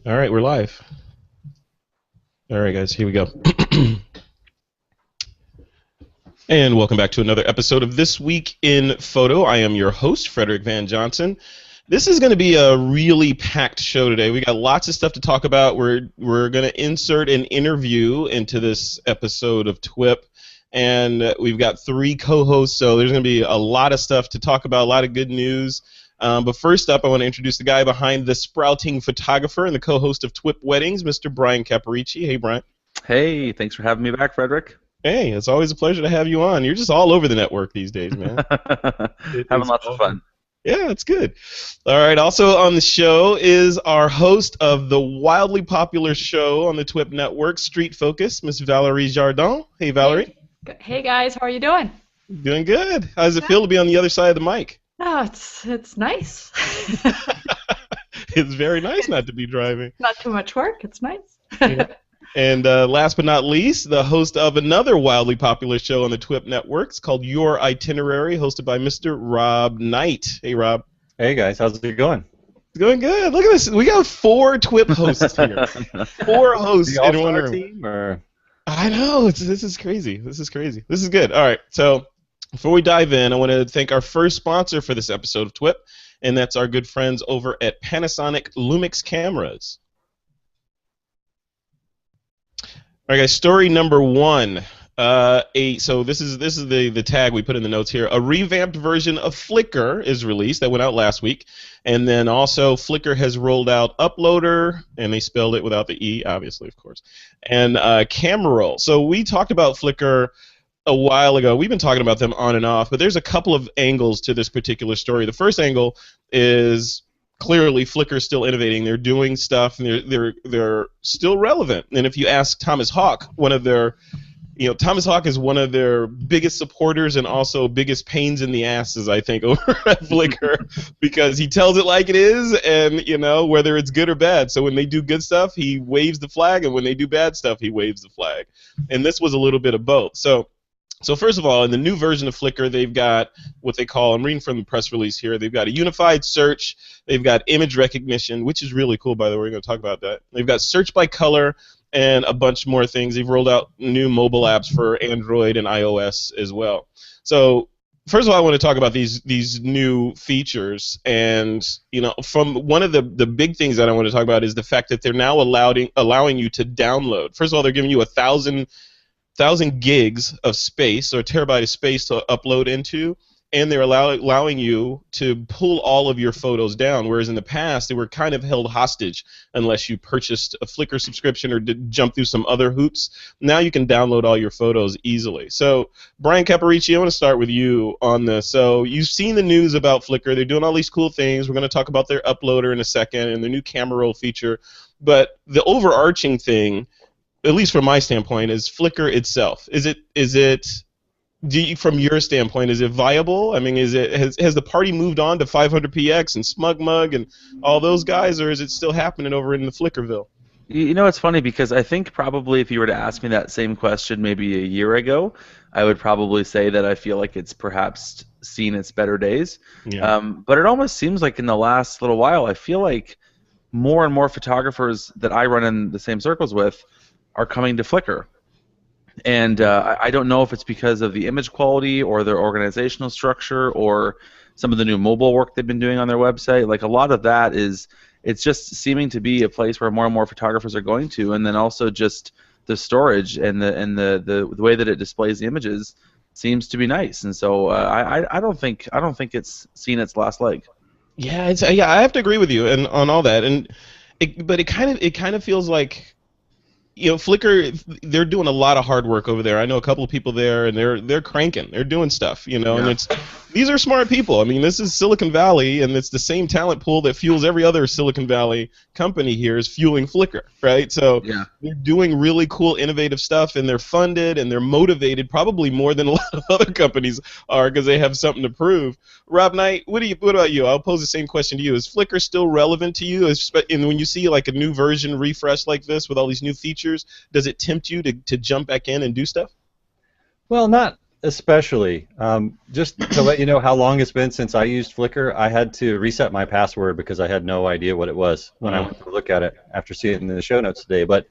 All right, we're live. All right, guys, here we go. And welcome back to another episode of This Week in Photo. I am your host, Frederick Van Johnson. This is going to be a really packed show today. We got lots of stuff to talk about. We're going to insert an interview into this episode of TWiP, and we've got 3 co-hosts, so there's going to be a lot of stuff to talk about, a lot of good news. But first up, I want to introduce the guy behind the sprouting photographer and the co-host of TWiP Weddings, Mr. Brian Caparici. Hey, Brian. Hey, thanks for having me back, Frederick. Hey, it's always a pleasure to have you on. You're just all over the network these days, man. Having lots of fun. Yeah, it's good. All right, also on the show is our host of the wildly popular show on the TWiP network, Street Focus, Miss Valerie Jardin. Hey, Valerie. Hey, guys. How are you doing? Doing good. How does it feel to be on the other side of the mic? Oh, it's nice. It's very nice not to be driving. Not too much work. It's nice. Yeah. And last but not least, the host of another wildly popular show on the TWiP network. It's called Your Itinerary, hosted by Mr. Rob Knight. Hey, Rob. Hey, guys. How's it going? It's going good. Look at this. We got 4 TWiP hosts here. 4 hosts in one room. Team, or? I know. This is crazy. This is crazy. This is good. All right. So before we dive in, I want to thank our first sponsor for this episode of TWiP, and that's our good friends over at Panasonic Lumix Cameras. All right, guys. Story number 1. So this is the tag we put in the notes here. A revamped version of Flickr is released. That went out last week, and then also Flickr has rolled out Uploader, and they spelled it without the E, obviously, of course, and Camera Roll. So we talked about Flickr a while ago. We've been talking about them on and off, but there's a couple of angles to this particular story. The first angle is clearly Flickr is still innovating. They're doing stuff, and they're still relevant. And if you ask Thomas Hawk, Thomas Hawk is one of their biggest supporters and also biggest pains in the asses, I think, over at Flickr, because he tells it like it is, and whether it's good or bad. So when they do good stuff, he waves the flag, and when they do bad stuff, he waves the flag. And this was a little bit of both. So first of all, in the new version of Flickr, they've got what they call, I'm reading from the press release here, they've got a unified search, they've got image recognition, which is really cool, by the way, we're going to talk about that. They've got search by color and a bunch more things. They've rolled out new mobile apps for Android and iOS as well. So first of all, I want to talk about these new features, and from one of the big things that I want to talk about is the fact that they're now allowing you to download. First of all, they're giving you 1,000 gigs of space, or a terabyte of space to upload into, and they're allowing you to pull all of your photos down, whereas in the past they were kind of held hostage unless you purchased a Flickr subscription or did jump through some other hoops. Now you can download all your photos easily. So Brian Caparici, I want to start with you on this. So you've seen the news about Flickr. They're doing all these cool things. We're going to talk about their uploader in a second and their new camera roll feature, but the overarching thing, at least from my standpoint, is Flickr itself. From your standpoint, is it viable? I mean, has the party moved on to 500px and SmugMug and all those guys, or is it still happening over in the Flickrville? It's funny because I think probably if you were to ask me that same question maybe a year ago, I would probably say that I feel like it's perhaps seen its better days. Yeah. But it almost seems like in the last little while, I feel like more and more photographers that I run in the same circles with are coming to Flickr. And I don't know if it's because of the image quality or their organizational structure or some of the new mobile work they've been doing on their website. Like, a lot of that it's just seeming to be a place where more and more photographers are going to, and then also just the storage and the way that it displays the images seems to be nice. And so I don't think it's seen its last leg. Yeah, I have to agree with you and on all that. But it kind of feels like, Flickr, they're doing a lot of hard work over there. I know a couple of people there, and they're cranking. They're doing stuff, Yeah. and these are smart people. I mean, this is Silicon Valley, and it's the same talent pool that fuels every other Silicon Valley company here is fueling Flickr, right? So Yeah. they're doing really cool, innovative stuff, and they're funded, and they're motivated probably more than a lot of other companies are because they have something to prove. Rob Knight, what about you? I'll pose the same question to you. Is Flickr still relevant to you? And when you see like a new version refresh like this with all these new features, does it tempt you to jump back in and do stuff? Well, not Especially. Just to let you know how long it's been since I used Flickr, I had to reset my password because I had no idea what it was when I went to look at it after seeing it in the show notes today. But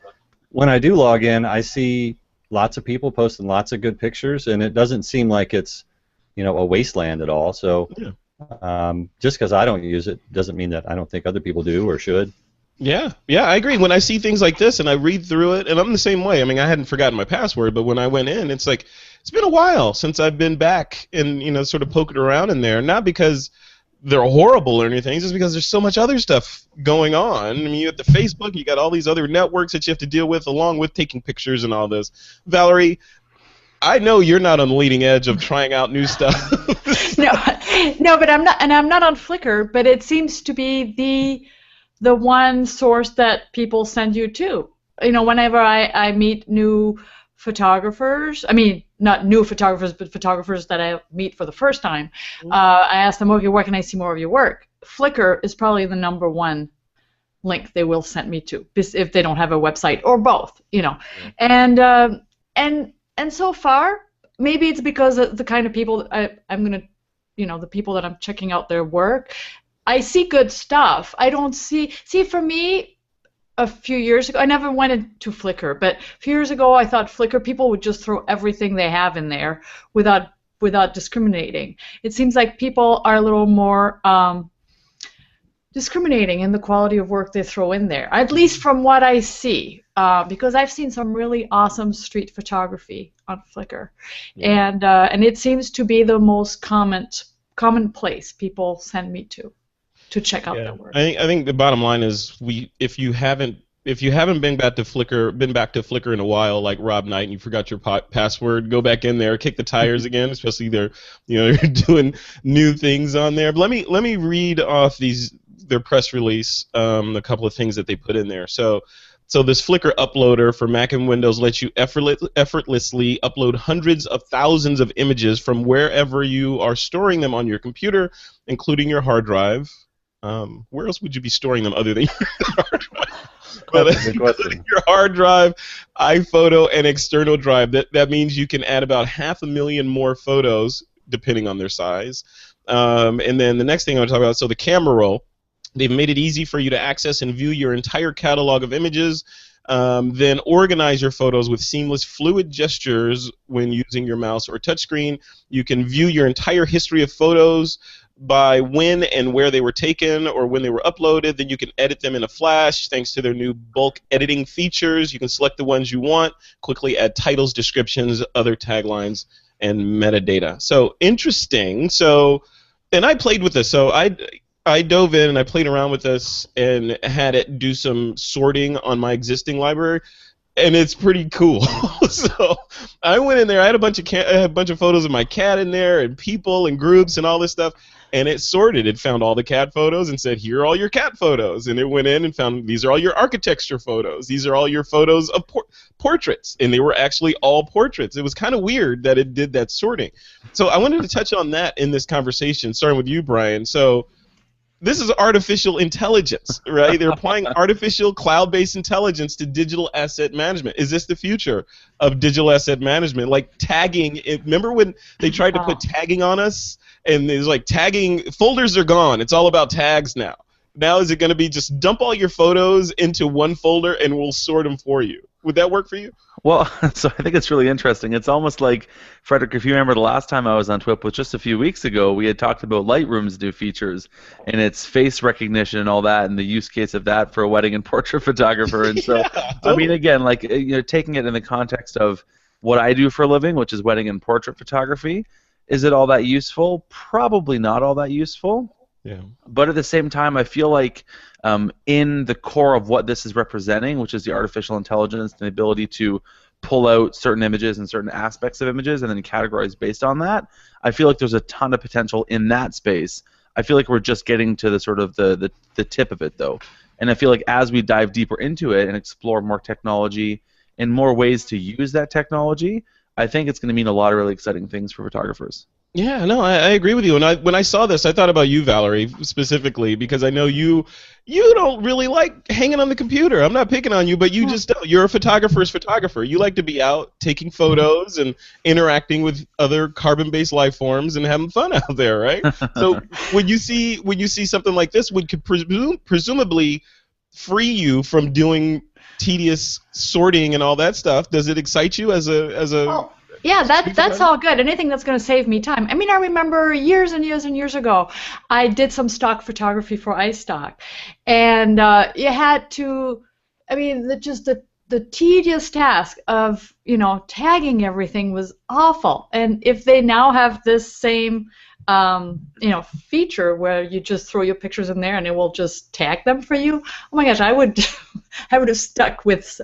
when I do log in, I see lots of people posting lots of good pictures, and it doesn't seem like it's, a wasteland at all. So Yeah. just because I don't use it doesn't mean that I don't think other people do or should. Yeah, I agree. When I see things like this and I read through it, and I'm the same way. I mean, I hadn't forgotten my password, but when I went in, it's like it's been a while since I've been back and sort of poking around in there. Not because they're horrible or anything, just because there's so much other stuff going on. I mean, you got the Facebook, you got all these other networks that you have to deal with, along with taking pictures and all this. Valerie, I know you're not on the leading edge of trying out new stuff. No, but I'm not, and I'm not on Flickr. But it seems to be the one source that people send you to. Whenever I meet new photographers, I mean, not new photographers, but photographers that I meet for the first time, I ask them, okay, where can I see more of your work? Flickr is probably the number one link they will send me to, if they don't have a website, or both, And so far, maybe it's because of the kind of people that I'm going to, the people that I'm checking out their work, I see good stuff. I don't see for me, a few years ago, I never went into Flickr, but a few years ago I thought Flickr people would just throw everything they have in there without discriminating. It seems like people are a little more discriminating in the quality of work they throw in there, at least from what I see, because I've seen some really awesome street photography on Flickr, and it seems to be the most common place people send me to check out their work. I think the bottom line is if you haven't been back to Flickr in a while, like Rob Knight, and you forgot your password, go back in there, kick the tires again. Especially they're doing new things on there. But let me read off their press release, a couple of things that they put in there. So this Flickr uploader for Mac and Windows lets you effortlessly upload hundreds of thousands of images from wherever you are storing them on your computer, including your hard drive. Where else would you be storing them other than your hard drive? Your hard drive, iPhoto, and external drive. That means you can add about 500,000 more photos, depending on their size. And then the next thing I want to talk about, so the camera roll. They've made it easy for you to access and view your entire catalog of images, then organize your photos with seamless, fluid gestures when using your mouse or touchscreen. You can view your entire history of photos by when and where they were taken or when they were uploaded. Then you can edit them in a flash thanks to their new bulk editing features. You can select the ones you want, quickly add titles, descriptions, other taglines, and metadata. So interesting. And I played with this. So I dove in and I played around with this and had it do some sorting on my existing library, and it's pretty cool. So I went in there. I had a bunch of photos of my cat in there and people and groups and all this stuff, and it sorted. It found all the cat photos and said, here are all your cat photos. And it went in and found these are all your architecture photos. These are all your photos of portraits, and they were actually all portraits. It was kind of weird that it did that sorting. So I wanted to touch on that in this conversation, starting with you, Brian. So this is artificial intelligence, right? They're applying artificial cloud-based intelligence to digital asset management. Is this the future of digital asset management? Like tagging. Remember when they tried to put tagging on us? And it's like tagging, folders are gone. It's all about tags now. Now is it going to be just dump all your photos into one folder and we'll sort them for you? Would that work for you? Well, so I think it's really interesting. It's almost like, Frederick, if you remember the last time I was on TWiP was just a few weeks ago, we had talked about Lightroom's new features and its face recognition and all that and the use case of that for a wedding and portrait photographer. And so, I mean, again, like, taking it in the context of what I do for a living, which is wedding and portrait photography, is it all that useful? Probably not all that useful. Yeah. But at the same time, I feel like in the core of what this is representing, which is the artificial intelligence and the ability to pull out certain images and certain aspects of images and then categorize based on that, I feel like there's a ton of potential in that space. I feel like we're just getting to the sort of the tip of it, though. And I feel like as we dive deeper into it and explore more technology and more ways to use that technology, I think it's going to mean a lot of really exciting things for photographers. Yeah, no, I agree with you. And when I saw this, I thought about you, Valerie, specifically, because I know you don't really like hanging on the computer. I'm not picking on you, but you just don't. You're a photographer's photographer. You like to be out taking photos and interacting with other carbon-based life forms and having fun out there, right? So when you see something like this, would could presumably free you from doing tedious sorting and all that stuff. Does it excite you as a Oh, yeah, that's all good. Anything that's going to save me time. I mean, I remember years and years and years ago, I did some stock photography for iStock, and you had to, I mean, the tedious task of, you know, tagging everything was awful. And if they now have this same, you know, feature where you just throw your pictures in there and it will just tag them for you, oh my gosh, I would, I would have stuck with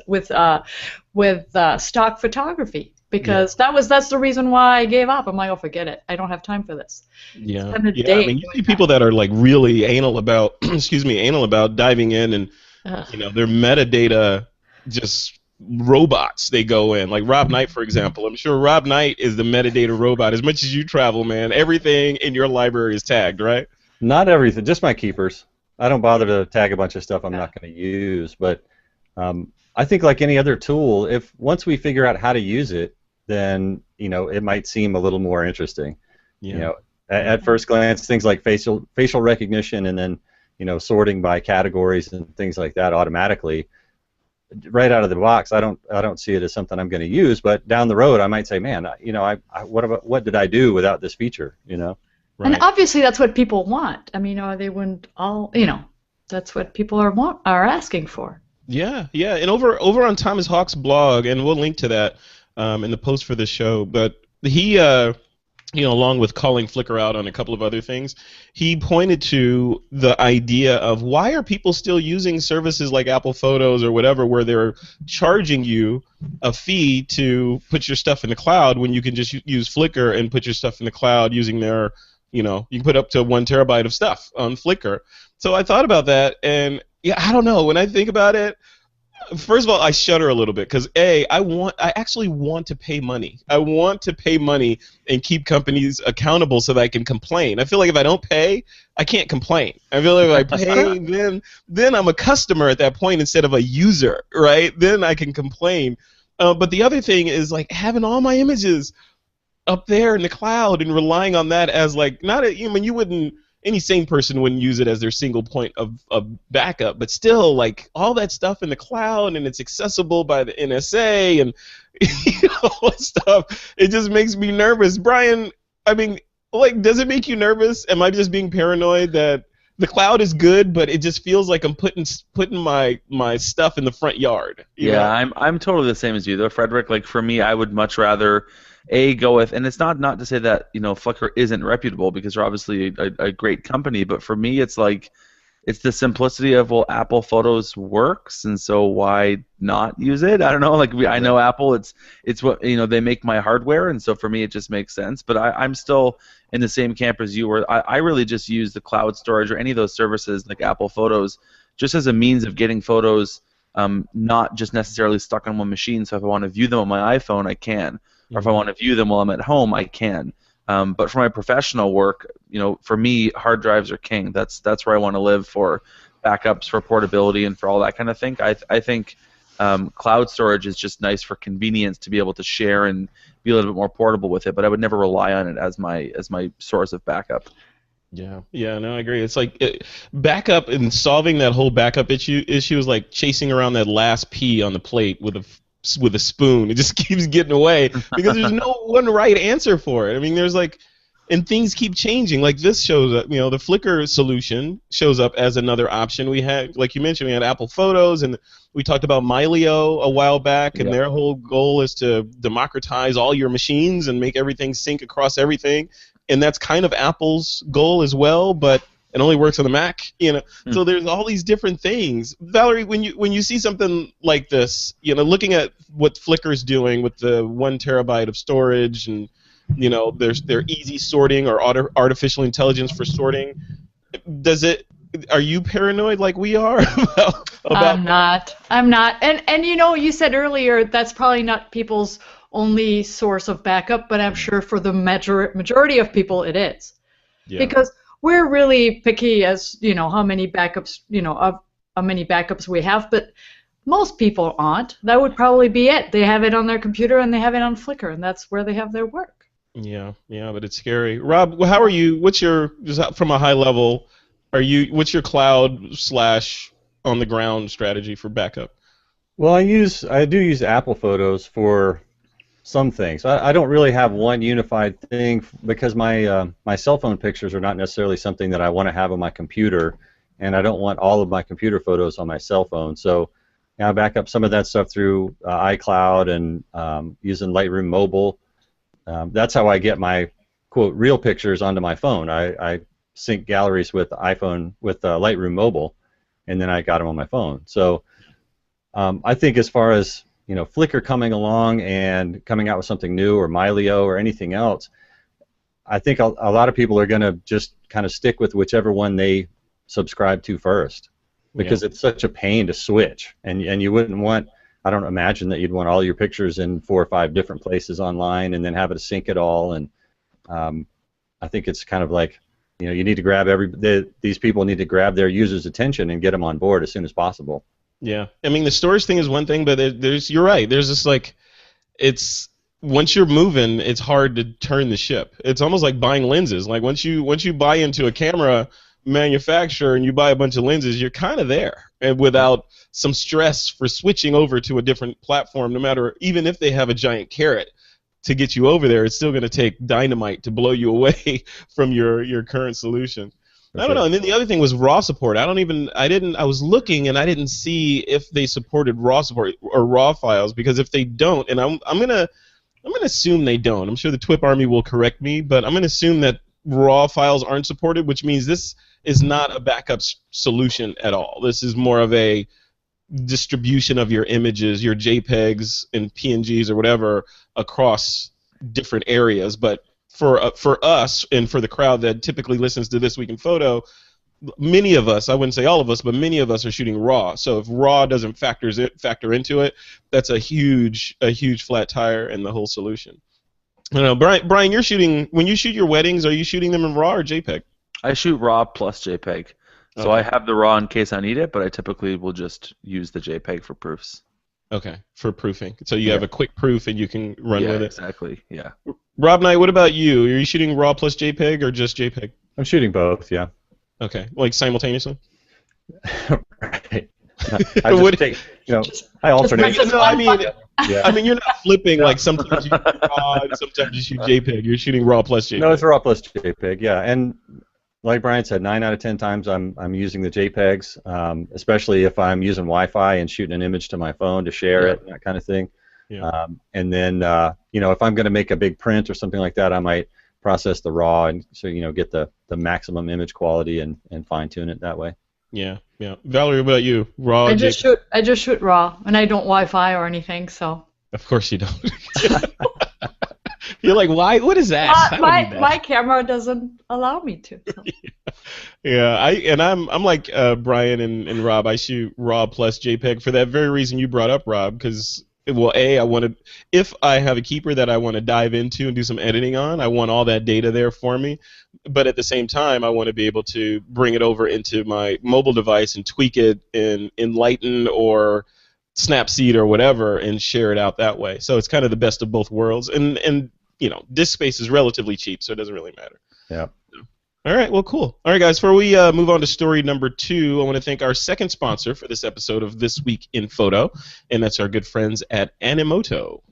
stock photography. Because that's the reason why I gave up. I'm like, oh, forget it. I don't have time for this. Yeah, Spend a yeah. day I mean, you doing see people that are like really anal about, excuse me, anal about diving in and that. you know their metadata just robots they go in. Like Rob Knight, for example. I'm sure Rob Knight is the metadata robot. As much as you travel, man, everything in your library is tagged, right? Not everything, just my keepers. I don't bother to tag a bunch of stuff I'm not going to use, but I think like any other tool, if once we figure out how to use it, then you know it might seem a little more interesting. Yeah. You know, at first glance, things like facial recognition and then you know sorting by categories and things like that automatically, right out of the box, I don't see it as something I'm going to use. But down the road, I might say, man, you know, what did I do without this feature? You know. And obviously that's what people want. I mean, they wouldn't all, you know, that's what people are asking for. Yeah, yeah. And over on Thomas Hawk's blog, and we'll link to that in the post for this show, but he, you know, along with calling Flickr out on a couple of other things, he pointed to the idea of why are people still using services like Apple Photos or whatever where they're charging you a fee to put your stuff in the cloud when you can just use Flickr and put your stuff in the cloud using their, you know, you can put up to 1 terabyte of stuff on Flickr. So I thought about that, and yeah, I don't know. When I think about it, first of all, I shudder a little bit because I actually want to pay money. I want to pay money and keep companies accountable so that I can complain. I feel like if I don't pay, I can't complain. I feel like if I pay, then I'm a customer at that point instead of a user, right? Then I can complain. But the other thing is like having all my images up there in the cloud and relying on that as like not a, I mean, you wouldn't. Any sane person wouldn't use it as their single point of backup, but still, like all that stuff in the cloud and it's accessible by the NSA and you know, all that stuff, it just makes me nervous. Brian, I mean, like, does it make you nervous? Am I just being paranoid that the cloud is good, but it just feels like I'm putting my stuff in the front yard? You know? I'm totally the same as you though, Frederick. Like for me, I would much rather go with, and it's not to say that you know Flickr isn't reputable because they're obviously a great company, but for me it's like it's the simplicity of well Apple Photos works and so why not use it? I don't know, like I know Apple, it's what you know they make my hardware and so for me it just makes sense. But I'm still in the same camp as you where I really just use the cloud storage or any of those services like Apple Photos just as a means of getting photos not just necessarily stuck on one machine. So if I want to view them on my iPhone, I can. Or if I want to view them while I'm at home, I can. But for my professional work, you know, for me, hard drives are king. That's where I want to live for backups, for portability, and for all that kind of thing. I think cloud storage is just nice for convenience to be able to share and be a little bit more portable with it. But I would never rely on it as my source of backup. Yeah, no, I agree. It's like backup and solving that whole backup issue is like chasing around that last pea on the plate with a spoon. It just keeps getting away because there's no one right answer for it. I mean, there's like, and things keep changing. Like this shows up, you know, the Flickr solution shows up as another option. We had, like you mentioned, we had Apple Photos, and we talked about Mylio a while back, and their whole goal is to democratize all your machines and make everything sync across everything. And that's kind of Apple's goal as well, but it only works on the Mac, you know. So there's all these different things. Valerie, when you see something like this, you know, looking at what Flickr's doing with the 1 terabyte of storage, and you know, their easy sorting or artificial intelligence for sorting, are you paranoid like we are about? I'm not. And you know, you said earlier that's probably not people's only source of backup, but I'm sure for the majority of people it is. Yeah. Because we're really picky as, how many backups, of how many backups we have, but most people aren't. That would probably be it. They have it on their computer and they have it on Flickr, and that's where they have their work. Yeah, but it's scary. Rob, how are you? What's your, just from a high level, what's your cloud / on the ground strategy for backup? Well, I do use Apple Photos for some things. I don't really have one unified thing because my cell phone pictures are not necessarily something that I want to have on my computer, and I don't want all of my computer photos on my cell phone. So I back up some of that stuff through iCloud and using Lightroom Mobile. That's how I get my quote real pictures onto my phone. I sync galleries with iPhone with Lightroom Mobile, and then I got them on my phone. So I think as far as Flickr coming along and coming out with something new, or Mylio or anything else, I think a lot of people are going to just kind of stick with whichever one they subscribe to first, because it's such a pain to switch, and you wouldn't want. I don't imagine that you'd want all your pictures in 4 or 5 different places online and then have it sync it all. And I think it's kind of like, you need to grab these people need to grab their users' attention and get them on board as soon as possible. Yeah, I mean, the storage thing is one thing, but you're right. There's this it's once you're moving, it's hard to turn the ship. It's almost like buying lenses. Like once you buy into a camera manufacturer and you buy a bunch of lenses, you're kind of there, and without some stress for switching over to a different platform. No matter, even if they have a giant carrot to get you over there, it's still going to take dynamite to blow you away from your current solution. I don't know. And then the other thing was RAW support. I was looking and I didn't see if they supported RAW support or RAW files, because if they don't, and I'm gonna assume they don't. I'm sure the TWiP army will correct me, but I'm gonna assume that RAW files aren't supported, which means this is not a backup solution at all. This is more of a distribution of your images, your JPEGs and PNGs or whatever, across different areas. But for us and for the crowd that typically listens to This Week in Photo, many of us, I wouldn't say all of us, but many of us are shooting RAW. So if RAW doesn't factor into it, that's a huge flat tire in the whole solution. I don't know, Brian, you're shooting, when you shoot your weddings, are you shooting them in RAW or JPEG? I shoot RAW plus JPEG. So I have the RAW in case I need it, but I typically will just use the JPEG for proofs. Okay, for proofing. So you have a quick proof and you can run with it. Exactly. Yeah. Rob Knight, what about you? Are you shooting RAW plus JPEG or just JPEG? I'm shooting both, yeah. Okay, like simultaneously? Right. I just take, I alternate. No, I mean, you're not flipping like sometimes you shoot RAW and sometimes you shoot JPEG. You're shooting RAW plus JPEG. No, it's RAW plus JPEG, yeah. And like Brian said, 9 out of 10 times I'm using the JPEGs, especially if I'm using Wi-Fi and shooting an image to my phone to share it, that kind of thing. Yeah. And then, if I'm going to make a big print or something like that, I might process the RAW and so get the maximum image quality and fine-tune it that way. Yeah. Valerie, what about you? RAW? I just shoot RAW, and I don't Wi-Fi or anything, so. Of course you don't. You're like, why? What is that? My camera doesn't allow me to. So. Yeah, I'm like Brian and Rob. I shoot RAW plus JPEG for that very reason you brought up, Rob. Because if I have a keeper that I want to dive into and do some editing on, I want all that data there for me. But at the same time, I want to be able to bring it over into my mobile device and tweak it in Lighten or Snapseed or whatever and share it out that way. So it's kind of the best of both worlds. And disk space is relatively cheap, so it doesn't really matter. Yeah. All right, well, cool. All right, guys, before we move on to story number 2, I want to thank our second sponsor for this episode of This Week in Photo, and that's our good friends at Animoto.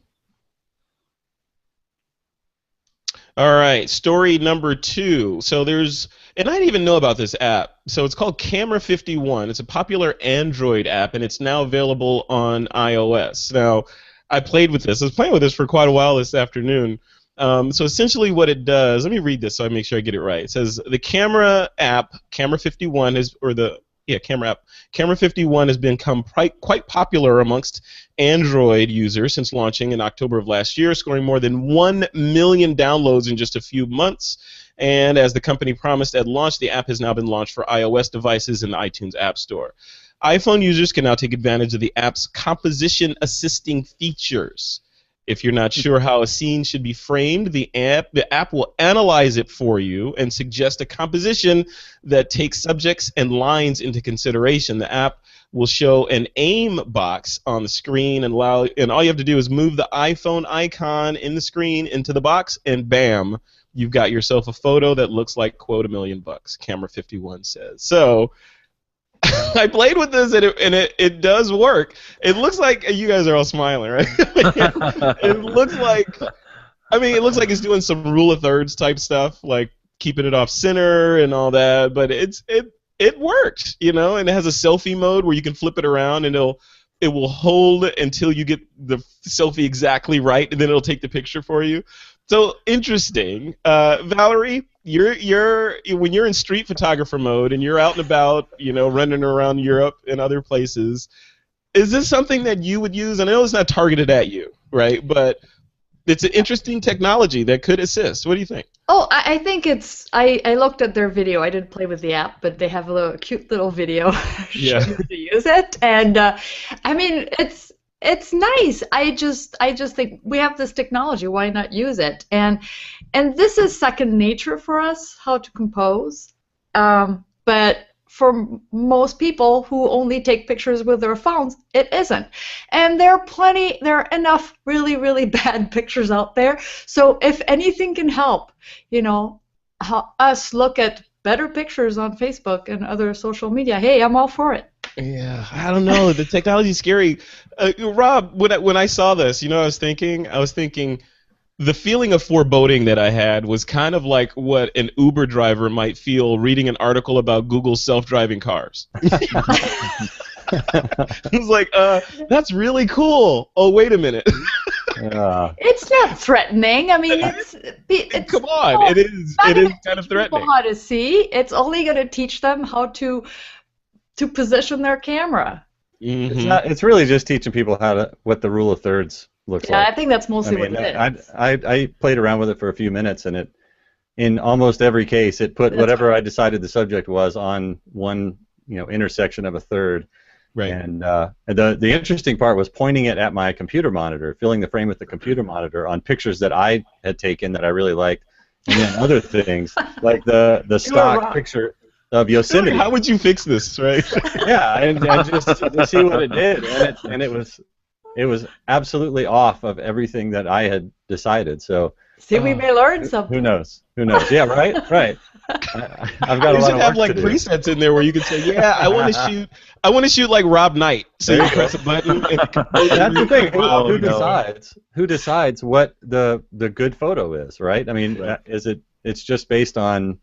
All right, story number 2. So and I didn't even know about this app. So it's called Camera51. It's a popular Android app, and it's now available on iOS. Now, I played with this. I was playing with this for quite a while this afternoon. So essentially what it does, let me read this so I make sure I get it right. It says the camera app, Camera51, Camera51 has become quite popular amongst Android users since launching in October of last year, scoring more than 1 million downloads in just a few months. And as the company promised at launch, the app has now been launched for iOS devices in the iTunes App Store. iPhone users can now take advantage of the app's composition assisting features. If you're not sure how a scene should be framed, the app will analyze it for you and suggest a composition that takes subjects and lines into consideration. The app will show an aim box on the screen, and all you have to do is move the iPhone icon in the screen into the box, and bam, you've got yourself a photo that looks like, quote, $1 million, Camera51 says. So I played with this, and it does work. It looks like, you guys are all smiling, right? It looks like, it looks like it's doing some rule of thirds type stuff, like keeping it off center and all that, but it works, and it has a selfie mode where you can flip it around, and it will hold until you get the selfie exactly right, and then it'll take the picture for you. So interesting. Valerie, when you're in street photographer mode and you're out and about, running around Europe and other places, is this something that you would use? And I know it's not targeted at you, right? But it's an interesting technology that could assist. What do you think? Oh, I think it's. I looked at their video. I didn't play with the app, but they have a cute little video showing you to use it, and it's nice. I just think we have this technology. Why not use it? And this is second nature for us, how to compose. But for most people who only take pictures with their phones, it isn't. And there are enough really, really bad pictures out there. So if anything can help, us look at better pictures on Facebook and other social media, hey, I'm all for it. Yeah, I don't know. The technology's scary. Rob, when I saw this, I was thinking the feeling of foreboding that I had was kind of like what an Uber driver might feel reading an article about Google's self-driving cars. It was like, that's really cool. Oh, wait a minute. It's not threatening. It's come on, it is kind of threatening. How to see? It's only going to teach them how to position their camera. Mm-hmm. It's really just teaching people what the rule of thirds looks like. Yeah, I think that's mostly what it is. I played around with it for a few minutes, and in almost every case, it put whatever I decided the subject was on one intersection of a third. Right. And the interesting part was pointing it at my computer monitor, filling the frame with the computer monitor on pictures that I had taken that I really liked, and then other things like the stock picture of Yosemite. How would you fix this, right? Yeah, and just to see what it did, and it was absolutely off of everything that I had decided. So we may learn something. Who knows? Yeah, right. I've got a lot of work to do. You should have like presets in there where you can say, yeah, I want to shoot like Rob Knight. So you press a button. And that's the thing. Who decides what the good photo is, right? It's just based on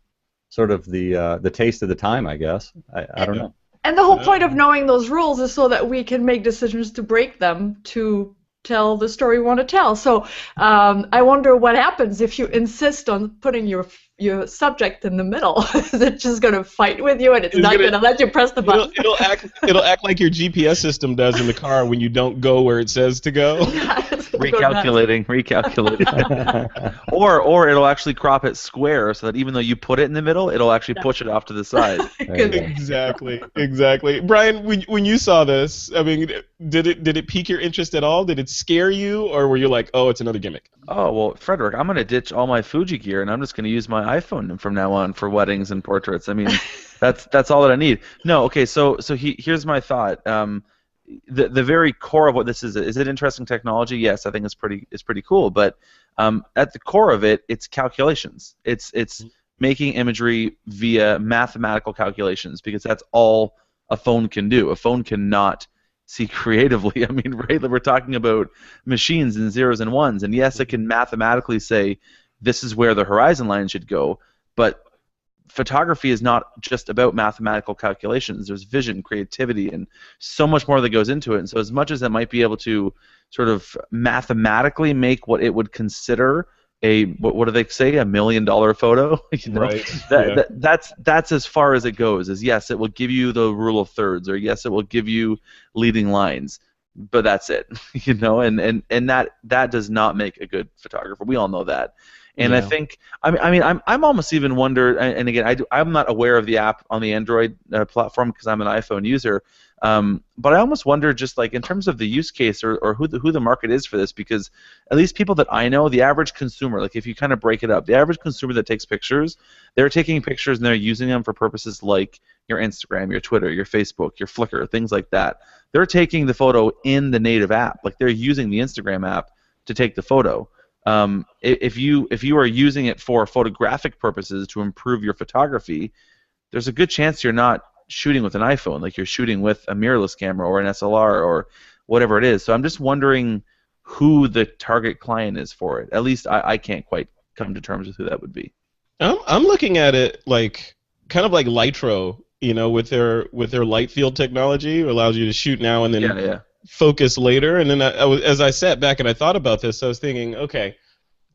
sort of the taste of the time, I guess. I don't know. And the whole point of knowing those rules is so that we can make decisions to break them to tell the story we want to tell. So I wonder what happens if you insist on putting your subject in the middle. Is it just going to fight with you, and it's not going to let you press the button? It'll act like your GPS system does in the car when you don't go where it says to go. Recalculating. or it'll actually crop it square so that even though you put it in the middle, it'll actually push it off to the side. Exactly. Brian, when you saw this, did it pique your interest at all? Did it scare you, or were you like, oh, it's another gimmick? Oh, well, Frederick, I'm going to ditch all my Fuji gear, and I'm just going to use my iPhone from now on for weddings and portraits. That's all that I need. No, okay, so here's my thought. The very core of what this is it interesting technology? Yes, I think it's pretty cool, but at the core of it, it's calculations. It's making imagery via mathematical calculations, because that's all a phone can do. A phone cannot see creatively. Right? We're talking about machines and zeros and ones, and yes, it can mathematically say this is where the horizon line should go, but photography is not just about mathematical calculations. There's vision, creativity, and so much more that goes into it. And so as much as it might be able to sort of mathematically make what it would consider what do they say, $1 million photo? Right. That's as far as it goes. Is yes, it will give you the rule of thirds, or yes, it will give you leading lines, but that's it. And that does not make a good photographer. We all know that. And I Yeah. think, I'm almost even wonder, and again, I'm not aware of the app on the Android platform because I'm an iPhone user, but I almost wonder just like in terms of the use case or who the market is for this, because at least people that I know, the average consumer, like if you kind of break it up, the average consumer that takes pictures, they're taking pictures and they're using them for purposes like your Instagram, your Twitter, your Facebook, your Flickr, things like that. They're taking the photo in the native app, like they're using the Instagram app to take the photo. If you are using it for photographic purposes to improve your photography, there's a good chance you're not shooting with an iPhone, like you're shooting with a mirrorless camera or an SLR or whatever it is. So I'm just wondering who the target client is for it. At least I can't quite come to terms with who that would be. I'm looking at it like kind of like Lytro, with their light field technology, allows you to shoot now and then Yeah. focus later. And then as I sat back and I thought about this, I was thinking, okay,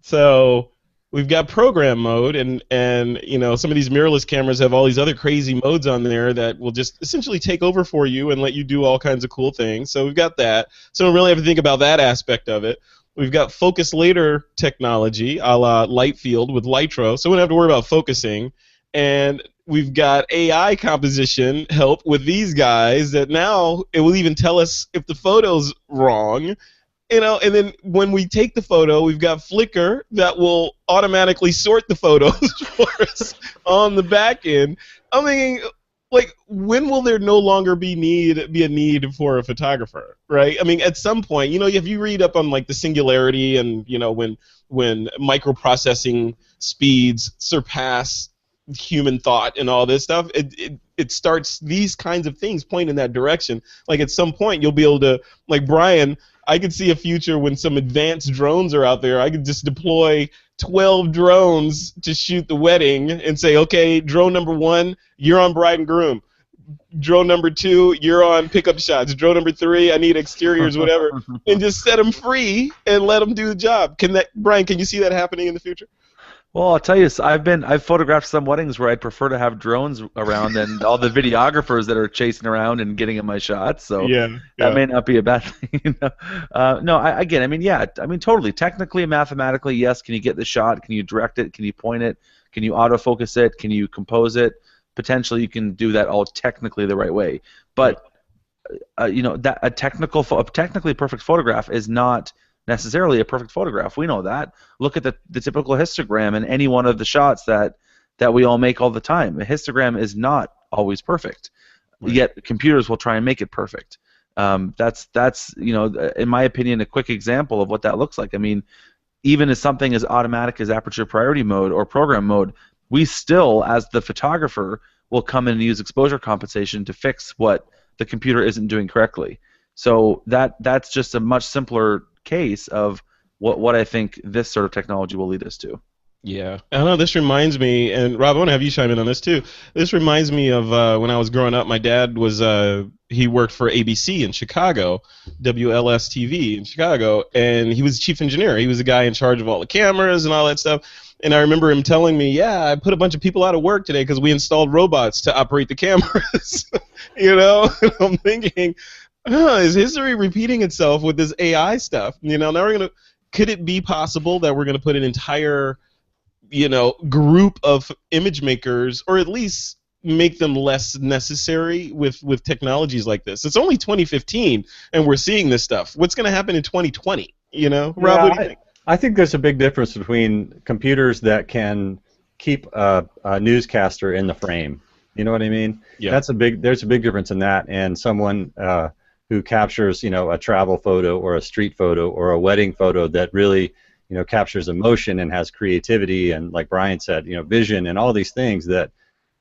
so we've got program mode, and some of these mirrorless cameras have all these other crazy modes on there that will just essentially take over for you and let you do all kinds of cool things. So we've got that. So we don't really have to think about that aspect of it. We've got focus later technology, a la light field with Lytro, so we don't have to worry about focusing. And we've got AI composition help with these guys that now it will even tell us if the photo's wrong. And then when we take the photo, we've got Flickr that will automatically sort the photos for us on the back end. I'm thinking, like, when will there no longer be a need for a photographer, right? I mean, at some point, if you read up on like the singularity and when microprocessing speeds surpass human thought and all this stuff, it starts, these kinds of things point in that direction. Like at some point, you'll be able to, like Brian, I could see a future when some advanced drones are out there. I could just deploy 12 drones to shoot the wedding and say, okay, drone number 1, you're on bride and groom. Drone number 2, you're on pickup shots. Drone number 3, I need exteriors, whatever, and just set them free and let them do the job. Brian, can you see that happening in the future? Well, I'll tell you, I've photographed some weddings where I'd prefer to have drones around and all the videographers that are chasing around and getting in my shots. So that may not be a bad thing. Totally. Technically and mathematically, yes. Can you get the shot? Can you direct it? Can you point it? Can you autofocus it? Can you compose it? Potentially, you can do that all technically the right way. But that a technically perfect photograph is not necessarily a perfect photograph. We know that. Look at the typical histogram in any one of the shots that we all make all the time. A histogram is not always perfect, yet computers will try and make it perfect. That's in my opinion, a quick example of what that looks like. I mean, even as something as automatic as aperture priority mode or program mode, we still, as the photographer, will come in and use exposure compensation to fix what the computer isn't doing correctly. So that's just a much simpler case of what I think this sort of technology will lead us to. Yeah, I know. This reminds me, and Rob, I want to have you chime in on this too. This reminds me of when I was growing up. My dad was he worked for ABC in Chicago, WLS-TV in Chicago, and he was chief engineer. He was the guy in charge of all the cameras and all that stuff. And I remember him telling me, "Yeah, I put a bunch of people out of work today because we installed robots to operate the cameras." And I'm thinking, is history repeating itself with this AI stuff? Now could it be possible that we're gonna put an entire group of image makers, or at least make them less necessary with technologies like this? It's only 2015, and we're seeing this stuff. What's going to happen in 2020? Rob, what do you think? I think there's a big difference between computers that can keep a newscaster in the frame. You know what I mean? Yeah. There's a big difference in that, and someone who captures a travel photo or a street photo or a wedding photo that really captures emotion and has creativity and, like Brian said, vision and all these things that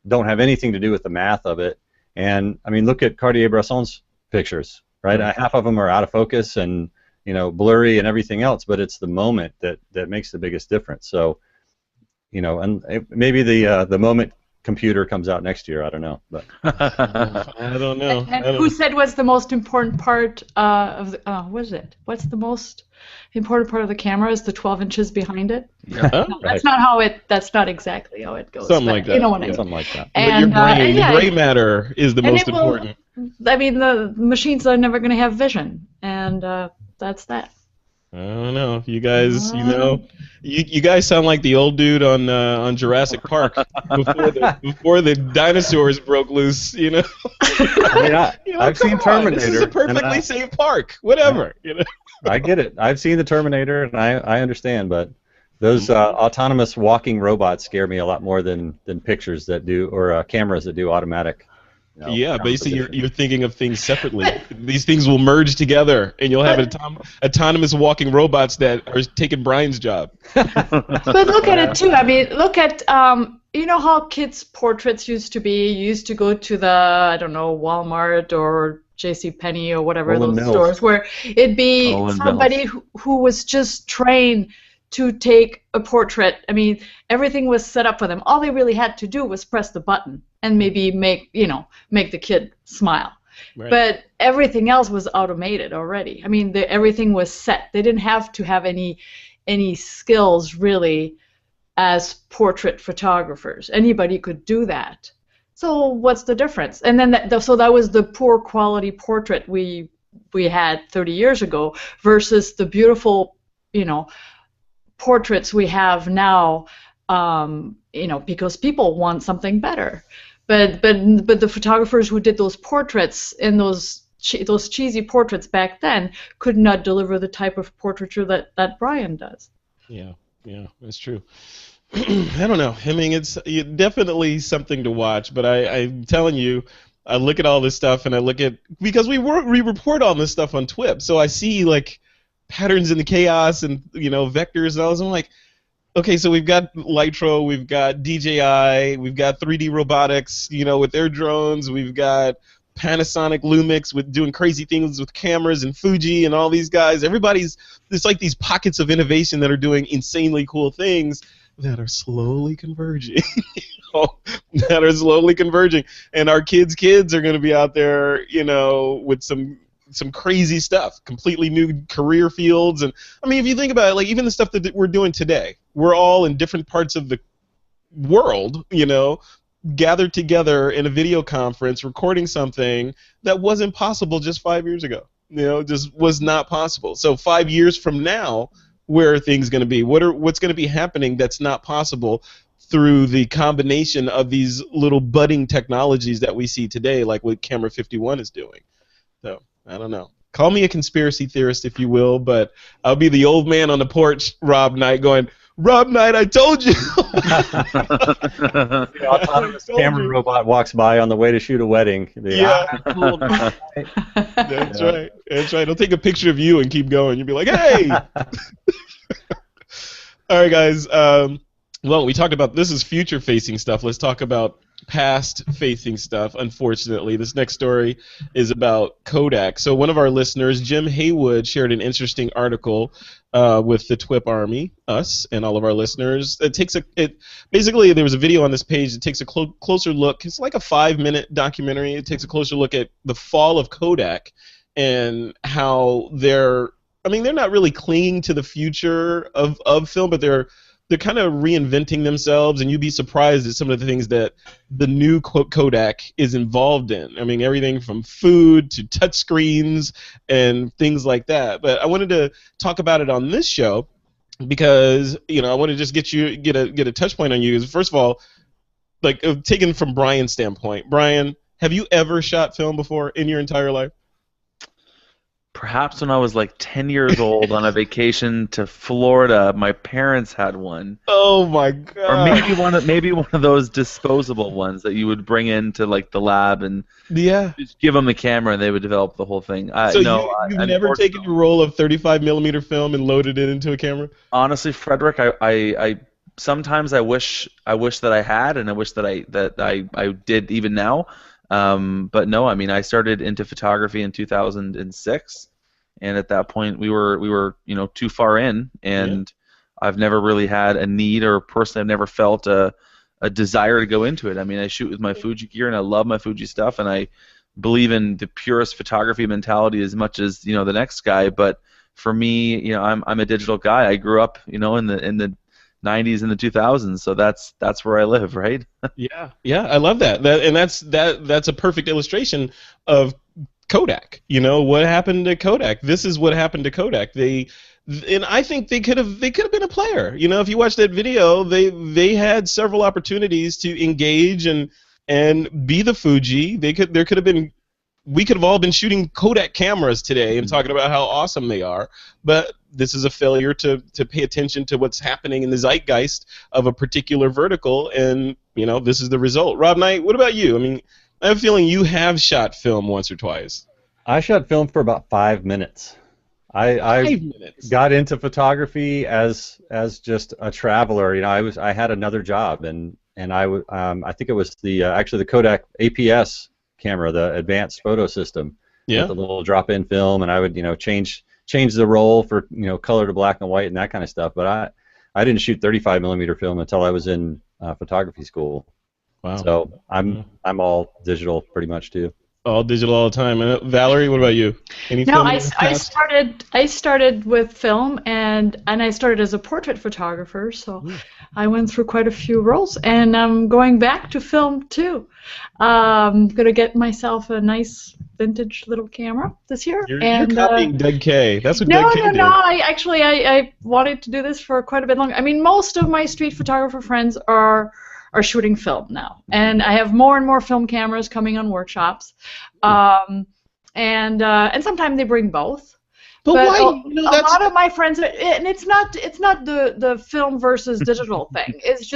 don't have anything to do with the math of it. And I mean, look at Cartier-Bresson's pictures, right? Half of them are out of focus and blurry and everything else, but it's the moment that makes the biggest difference. So, and maybe the moment computer comes out next year. I don't know, but I don't know. And who said was the most important part of the? What is it? What's the most important part of the camera? Is the 12 inches behind it? Yeah. No, that's not how it. That's not exactly how it goes. Something like that. You know what I mean? something like that. And, but your brain, the gray matter is the most important. I mean, the machines are never going to have vision, and that's that. I don't know. You guys, you guys sound like the old dude on Jurassic Park before the dinosaurs broke loose. I mean, I've Come seen on, this is a Terminator, and perfectly safe park. Whatever. I get it. I've seen the Terminator, and I understand, but those autonomous walking robots scare me a lot more than pictures that do, or cameras that do automatic. Yeah, basically composition. you're thinking of things separately. These things will merge together, and you'll have autonomous walking robots that are taking Brian's job. But look at it too. I mean, look at you know how kids' portraits used to be. You used to go to the, I don't know, Walmart or JCPenney or whatever Roland those Mills. stores, where it'd be Roland somebody who was just trained to take a portrait. I mean, everything was set up for them. All they really had to do was press the button and maybe make the kid smile. Right. But everything else was automated already. I mean, everything was set. They didn't have to have any skills really as portrait photographers. Anybody could do that. So what's the difference? And then so that was the poor quality portrait we had 30 years ago versus the beautiful, portraits we have now, because people want something better. But the photographers who did those portraits in those cheesy portraits back then could not deliver the type of portraiture that Brian does. Yeah, that's true. I don't know. I mean, it's definitely something to watch, but I'm telling you, I look at all this stuff and I look at, because we report on this stuff on TWiP, so I see like patterns in the chaos and vectors and all this. I'm like, okay, so we've got Lytro, we've got DJI, we've got 3D Robotics, with their drones, we've got Panasonic Lumix with doing crazy things with cameras, and Fuji and all these guys. It's like these pockets of innovation that are doing insanely cool things that are slowly converging. That are slowly converging. And our kids are going to be out there, with some crazy stuff, completely new career fields. And I mean, if you think about it, like even the stuff that we're doing today, we're all in different parts of the world, gathered together in a video conference, recording something that wasn't possible just 5 years ago. Just was not possible. So 5 years from now, where are things going to be? What's going to be happening that's not possible through the combination of these little budding technologies that we see today, like what Camera51 is doing? So I don't know. Call me a conspiracy theorist if you will, but I'll be the old man on the porch, Rob Knight, going, Rob Knight, I told you. The autonomous camera robot walks by on the way to shoot a wedding. Yeah. That's right. That's right. He'll take a picture of you and keep going. You'll be like, hey. All right, guys. Well, we talked about, this is future-facing stuff. Let's talk about past-facing stuff. Unfortunately, this next story is about Kodak. So one of our listeners, Jim Haywood, shared an interesting article with the TWiP Army, us, and all of our listeners. Basically, there was a video on this page that takes a closer look. It's like a 5-minute documentary. It takes a closer look at the fall of Kodak and how they're not really clinging to the future of film, but they're kind of reinventing themselves, and you'd be surprised at some of the things that the new Kodak is involved in. I mean, everything from food to touchscreens and things like that. But I wanted to talk about it on this show because I want to just get a touch point on you. First of all, like taken from Brian's standpoint, Brian, have you ever shot film before in your entire life? Perhaps when I was like 10 years old on a vacation to Florida, my parents had one. Oh my god! Or maybe one of those disposable ones that you would bring into like the lab and just give them the camera and they would develop the whole thing. You've never taken your roll of 35mm film and loaded it into a camera? Honestly, Frederick, I sometimes I wish that I had, and I wish that I did even now. But no, I mean, I started into photography in 2006, and at that point we were too far in, and I've never really had a need, or personally I've never felt a desire to go into it. I mean, I shoot with my Fuji gear and I love my Fuji stuff, and I believe in the purest photography mentality as much as the next guy. But for me, I'm a digital guy. I grew up in the 90s and the 2000s, so that's where I live, right? Yeah, I love that. That's a perfect illustration of Kodak. What happened to Kodak? This is what happened to Kodak. They And I think they could have been a player. You know, if you watch that video, they had several opportunities to engage and be the Fuji. There could have been. We could have all been shooting Kodak cameras today and talking about how awesome they are, but this is a failure to pay attention to what's happening in the zeitgeist of a particular vertical, and you know, this is the result. Rob Knight, what about you? I mean, I have a feeling you have shot film once or twice. I shot film for about 5 minutes. I 5 minutes. got into photography as just a traveler. You know, I had another job, and I think it was actually the Kodak APS camera, the advanced photo system, Yeah. with the little drop-in film, and I would, you know, change the roll for, you know, color to black and white and that kind of stuff. But I didn't shoot 35 millimeter film until I was in photography school. Wow. So I'm all digital pretty much too. All digital all the time. And Valerie, what about you? Any No, film in I the past? started with film, and I started as a portrait photographer, so I went through quite a few roles, and I'm going back to film too. Gonna get myself a nice vintage little camera this year. You're and copying Doug K. That's what no, Doug K no, did. no. I wanted to do this for quite a bit longer. I mean, most of my street photographer friends are shooting film now, and I have more and more film cameras coming on workshops, and sometimes they bring both. But why? You know, A that's lot of my friends, and it's not the film versus digital thing. It's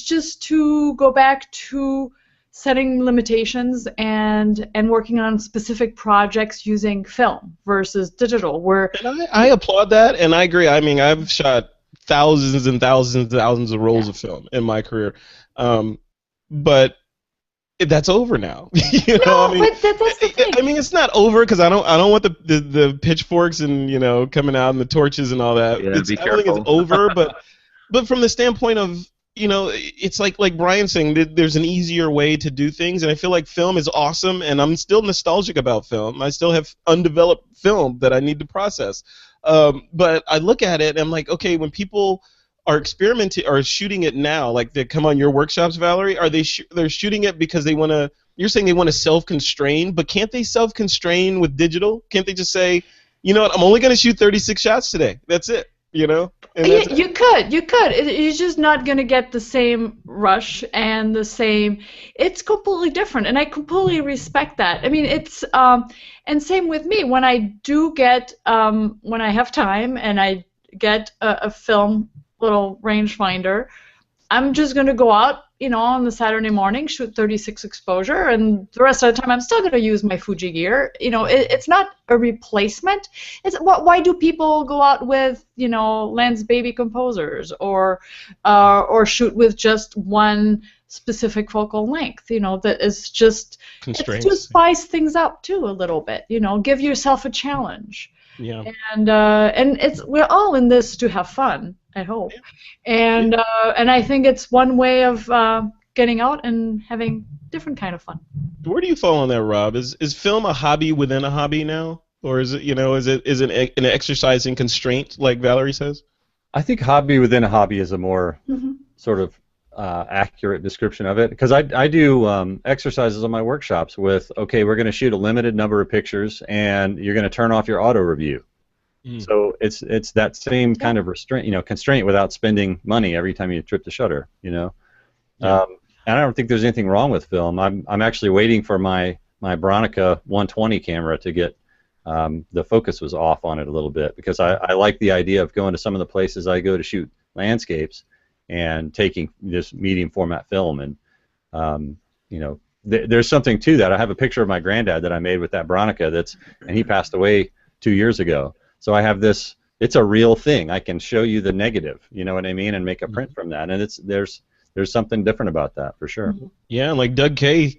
just to go back to setting limitations and working on specific projects using film versus digital. Where and I applaud that, and I agree. I mean, I've shot thousands and thousands and thousands of rolls of film in my career, but that's over now. You know, no, I mean, but that's the thing. I mean, it's not over because I don't want the pitchforks and, you know, coming out and the torches and all that. Yeah, I don't think careful. it's over, but from the standpoint of, you know, it's like Brian saying that there's an easier way to do things, and I feel like film is awesome, and I'm still nostalgic about film. I still have undeveloped film that I need to process. But I look at it and I'm like, okay, when people are experimenting or shooting it now, like they come on your workshops, Valerie, are they're shooting it because they want to? You're saying they want to self-constrain, but can't they self-constrain with digital? Can't they just say, you know what, I'm only going to shoot 36 shots today. That's it. You know. And that's You could. You're just not going to get the same rush and the same. It's completely different, and I completely respect that. I mean, it's and same with me. When I do get when I have time and I get a film little rangefinder, I'm just going to go out, you know, on the Saturday morning, shoot 36 exposure, and the rest of the time I'm still going to use my Fuji gear. You know, it's not a replacement. It's why do people go out with, you know, lens baby composers or shoot with just one specific focal length? You know, that is just Constraints. It's to spice things up too a little bit. You know, give yourself a challenge. Yeah. And we're all in this to have fun, I hope. And I think it's one way of getting out and having different kind of fun. Where do you fall on that, Rob? Is film a hobby within a hobby now, or is it, you know, is it an exercise in constraint, like Valerie says? I think hobby within a hobby is a more sort of accurate description of it, because I do exercises on my workshops with, okay, we're going to shoot a limited number of pictures, and you're going to turn off your auto review. So it's that same kind of restraint, you know, constraint without spending money every time you trip the shutter, you know. And I don't think there's anything wrong with film. I'm actually waiting for my Bronica 120 camera to get the focus was off on it a little bit, because I like the idea of going to some of the places I go to shoot landscapes and taking this medium format film, and you know, there's something to that. I have a picture of my granddad that I made with that Bronica and he passed away 2 years ago. So I have this. It's a real thing. I can show you the negative, you know what I mean, and make a print from that. And there's something different about that for sure. Yeah, and like Doug K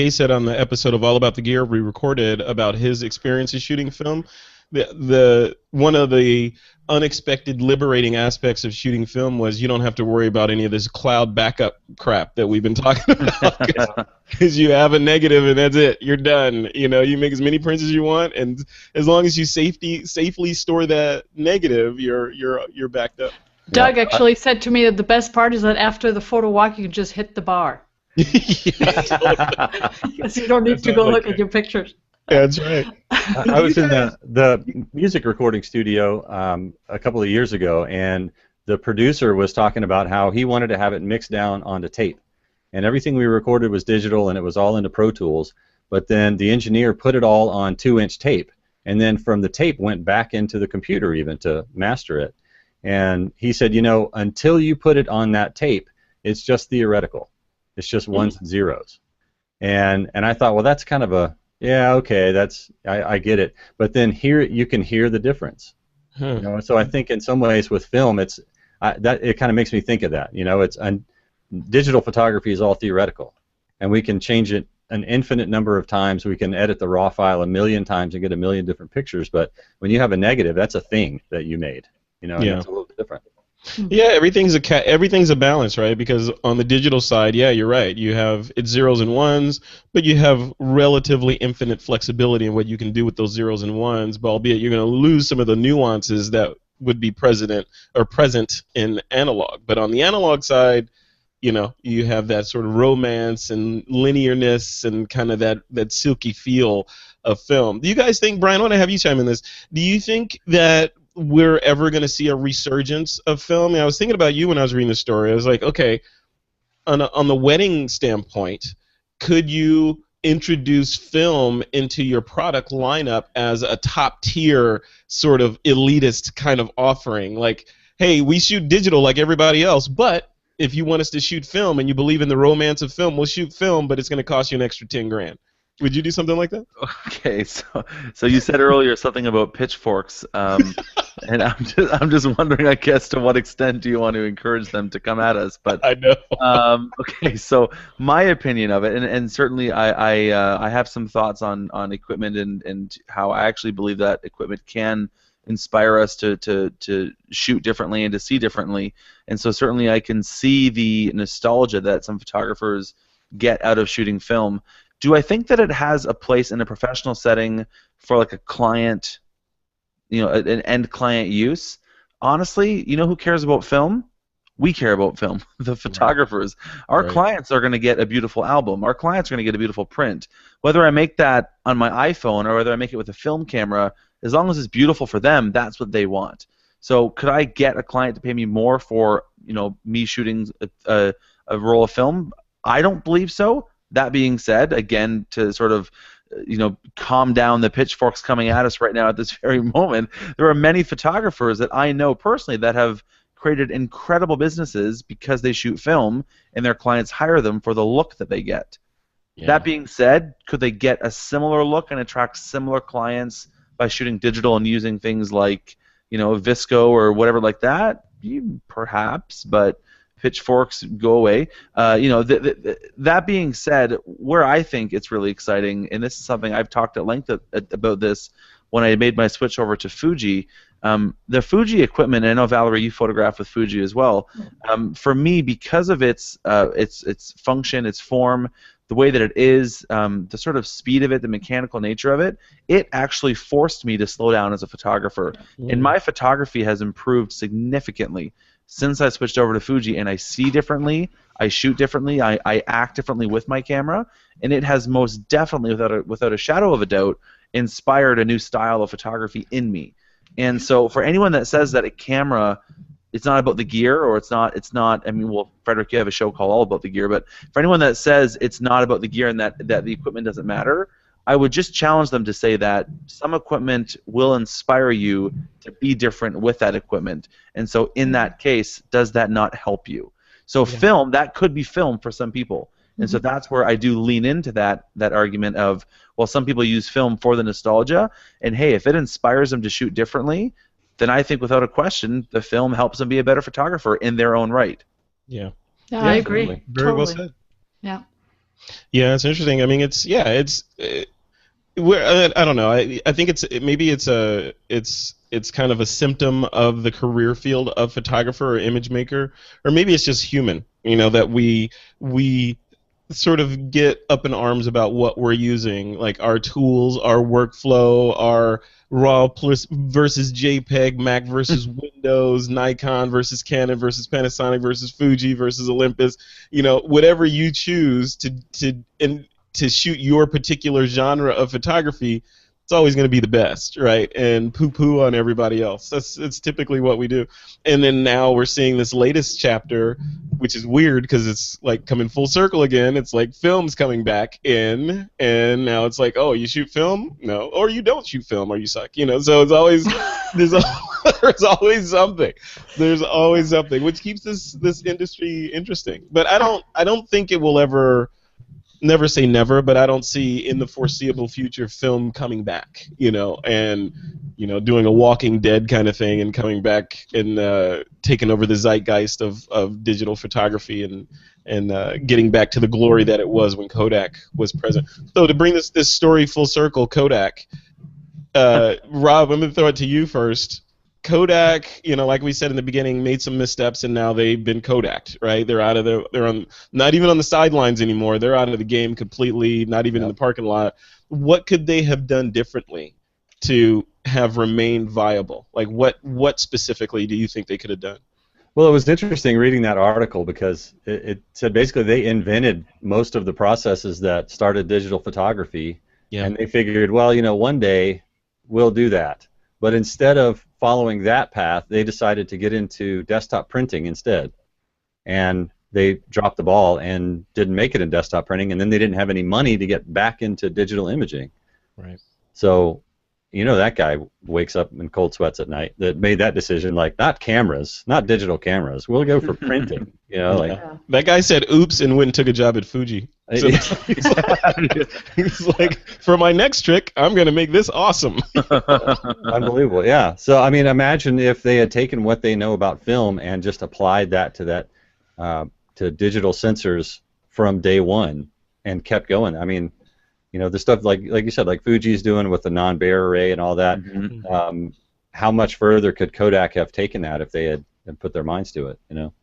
said on the episode of All About the Gear we recorded about his experiences shooting film. The one of the unexpected liberating aspects of shooting film was you don't have to worry about any of this cloud backup crap that we've been talking about, because you have a negative and that's it. You're done. You know, you make as many prints as you want, and as long as you safely store that negative, you're backed up. Doug actually said to me that the best part is that after the photo walk, you can just hit the bar. Yeah, totally. Because you don't need to go look at your pictures. That's right. I was in the music recording studio a couple of years ago, and the producer was talking about how he wanted to have it mixed down onto tape. And everything we recorded was digital, and it was all into Pro Tools. But then the engineer put it all on 2-inch tape, and then from the tape went back into the computer even to master it. And he said, you know, until you put it on that tape, it's just theoretical. It's just ones and zeros. And I thought, well, that's kind of a, yeah, okay, that's I get it. But then here you can hear the difference. You know, so I think in some ways with film, it kind of makes me think of that. You know, digital photography is all theoretical, and we can change it an infinite number of times. We can edit the raw file 1,000,000 times and get 1,000,000 different pictures. But when you have a negative, that's a thing that you made. You know, and it's a little bit different. Yeah, everything's a balance, right? Because on the digital side, yeah, you're right. You have it's zeros and ones, but you have relatively infinite flexibility in what you can do with those zeros and ones. But albeit you're going to lose some of the nuances that would be present in analog. But on the analog side, you know, you have that sort of romance and linearness and kind of that silky feel of film. Do you guys think, Brian, I want to have you chime in this. Do you think that we're ever going to see a resurgence of film? I was thinking about you when I was reading the story. I was like, okay, on the wedding standpoint, could you introduce film into your product lineup as a top tier sort of elitist kind of offering? Like, hey, we shoot digital like everybody else, but if you want us to shoot film and you believe in the romance of film, we'll shoot film, but it's going to cost you an extra 10 grand. Would you do something like that? Okay, so you said earlier something about pitchforks, and I'm just wondering, I guess, to what extent do you want to encourage them to come at us? But I know. Okay, so my opinion of it, and certainly I have some thoughts on equipment and how I actually believe that equipment can inspire us to shoot differently and to see differently, and so certainly I can see the nostalgia that some photographers get out of shooting film. Do I think that it has a place in a professional setting for like a client, you know, an end client use? Honestly, you know who cares about film? We care about film, the photographers. Our clients are going to get a beautiful album. Our clients are going to get a beautiful print. Whether I make that on my iPhone or whether I make it with a film camera, as long as it's beautiful for them, that's what they want. So could I get a client to pay me more for, you know, me shooting a roll of film? I don't believe so. That being said, again, to sort of, you know, calm down the pitchforks coming at us right now at this very moment, there are many photographers that I know personally that have created incredible businesses because they shoot film and their clients hire them for the look that they get. Yeah. That being said, could they get a similar look and attract similar clients by shooting digital and using things like, you know, Visco or whatever like that? Perhaps, but pitchforks go away. You know, that being said, where I think it's really exciting, and this is something I've talked at length about this when I made my switch over to Fuji. The Fuji equipment, and I know Valerie, you photographed with Fuji as well. For me, because of its function, its form, the way that it is, the sort of speed of it, the mechanical nature of it, it actually forced me to slow down as a photographer. And my photography has improved significantly since I switched over to Fuji, and I see differently, I shoot differently, I act differently with my camera, and it has most definitely, without a shadow of a doubt, inspired a new style of photography in me. And so for anyone that says that a camera, it's not about the gear, or it's not, I mean, well, Frederick, you have a show called All About the Gear, but for anyone that says it's not about the gear and that the equipment doesn't matter, I would just challenge them to say that some equipment will inspire you to be different with that equipment. And so in that case, does that not help you? So film, that could be film for some people. And so that's where I do lean into that argument of, well, some people use film for the nostalgia, and hey, if it inspires them to shoot differently, then I think without a question, the film helps them be a better photographer in their own right. Yeah, I agree. Very totally. well said. Yeah. Yeah, it's interesting. I mean, I don't know. I think it's kind of a symptom of the career field of photographer or image maker, or maybe it's just human. You know, that we sort of get up in arms about what we're using, like our tools, our workflow, our RAW versus JPEG, Mac versus Windows, Nikon versus Canon versus Panasonic versus Fuji versus Olympus. You know, whatever you choose to to shoot your particular genre of photography, it's always going to be the best, right? And poo-poo on everybody else. That's typically what we do. And then now we're seeing this latest chapter, which is weird because it's like coming full circle again. It's like film's coming back in, and now it's like, oh, you shoot film? No. Or you don't shoot film, or you suck. You know, so it's always there's always something. There's always something, which keeps this industry interesting. But I don't think it will ever. Never say never, but I don't see in the foreseeable future film coming back, you know, and, you know, doing a Walking Dead kind of thing and coming back and taking over the zeitgeist of digital photography and getting back to the glory that it was when Kodak was present. So to bring this story full circle, Kodak, Rob, I'm going to throw it to you first. Kodak, you know, like we said in the beginning, made some missteps, and now they've been Kodak'd, right? They're out of they're on, not even on the sidelines anymore. They're out of the game completely, not even in the parking lot. What could they have done differently to have remained viable? Like, what specifically do you think they could have done? Well, it was interesting reading that article because it said basically they invented most of the processes that started digital photography, and they figured, well, you know, one day we'll do that. But instead of following that path, they decided to get into desktop printing instead. And they dropped the ball and didn't make it in desktop printing, and then they didn't have any money to get back into digital imaging. Right. So, you know, that guy wakes up in cold sweats at night that made that decision, like, not cameras, not digital cameras. We'll go for printing. You know, like that guy said oops and went and took a job at Fuji. So he's like, for my next trick, I'm going to make this awesome. Unbelievable, yeah. So, I mean, imagine if they had taken what they know about film and just applied that to digital sensors from day one and kept going. I mean, you know, the stuff like you said, like Fuji's doing with the non-Bayer array and all that. How much further could Kodak have taken that if they had put their minds to it? You know.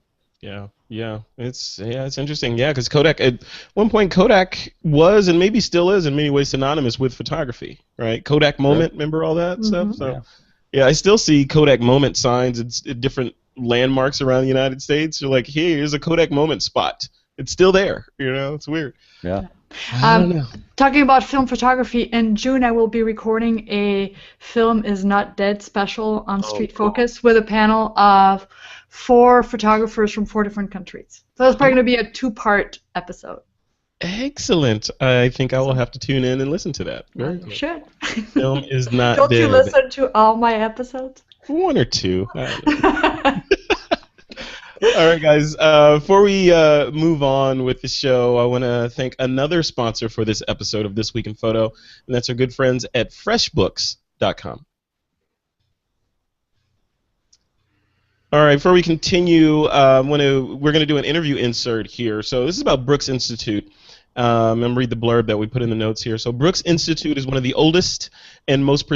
Yeah, it's interesting. Yeah, because Kodak at one point Kodak was and maybe still is in many ways synonymous with photography, right? Kodak Moment, remember all that stuff? So yeah, I still see Kodak Moment signs at different landmarks around the United States. You're like, hey, here's a Kodak Moment spot. It's still there. You know, it's weird. Yeah. I don't know. Talking about film photography, in June I will be recording a Film Is Not Dead special on Street Focus with a panel of 4 photographers from 4 different countries. So it's probably going to be a 2-part episode. Excellent. I think I will have to tune in and listen to that. Very You should. Film Is Not Don't Dead. you listen to all my episodes? 1 or 2. All right, guys. Before we move on with the show, I want to thank another sponsor for this episode of This Week in Photo, and that's our good friends at FreshBooks.com. All right, before we continue, we're going to do an interview insert here. So this is about Brooks Institute. I'm going to read the blurb that we put in the notes here. So Brooks Institute is one of the oldest and most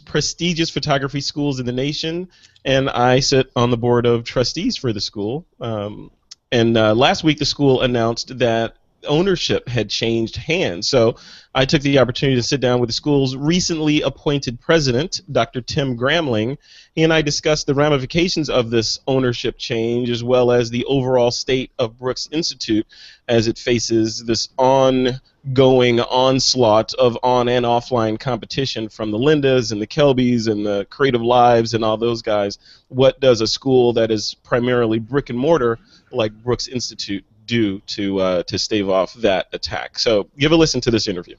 prestigious photography schools in the nation, and I sit on the board of trustees for the school. And last week the school announced that ownership had changed hands. So I took the opportunity to sit down with the school's recently appointed president, Dr. Tim Gramling. He and I discussed the ramifications of this ownership change as well as the overall state of Brooks Institute as it faces this ongoing onslaught of on and offline competition from the Lindas and the Kelbys and the Creative Lives and all those guys. What does a school that is primarily brick and mortar like Brooks Institute do to stave off that attack? So give a listen to this interview.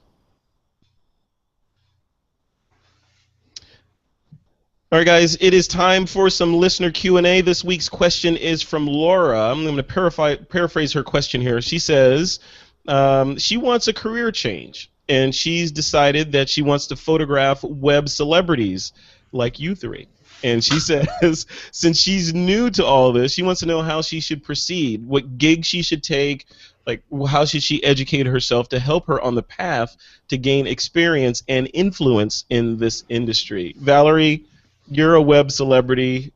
All right, guys, it is time for some listener Q&A. This week's question is from Laura. I'm going to paraphrase her question here. She says she wants a career change, and she's decided that she wants to photograph web celebrities like you three. And she says, since she's new to all this, she wants to know how she should proceed, what gigs she should take, like how should she educate herself to help her on the path to gain experience and influence in this industry. Valerie, you're a web celebrity.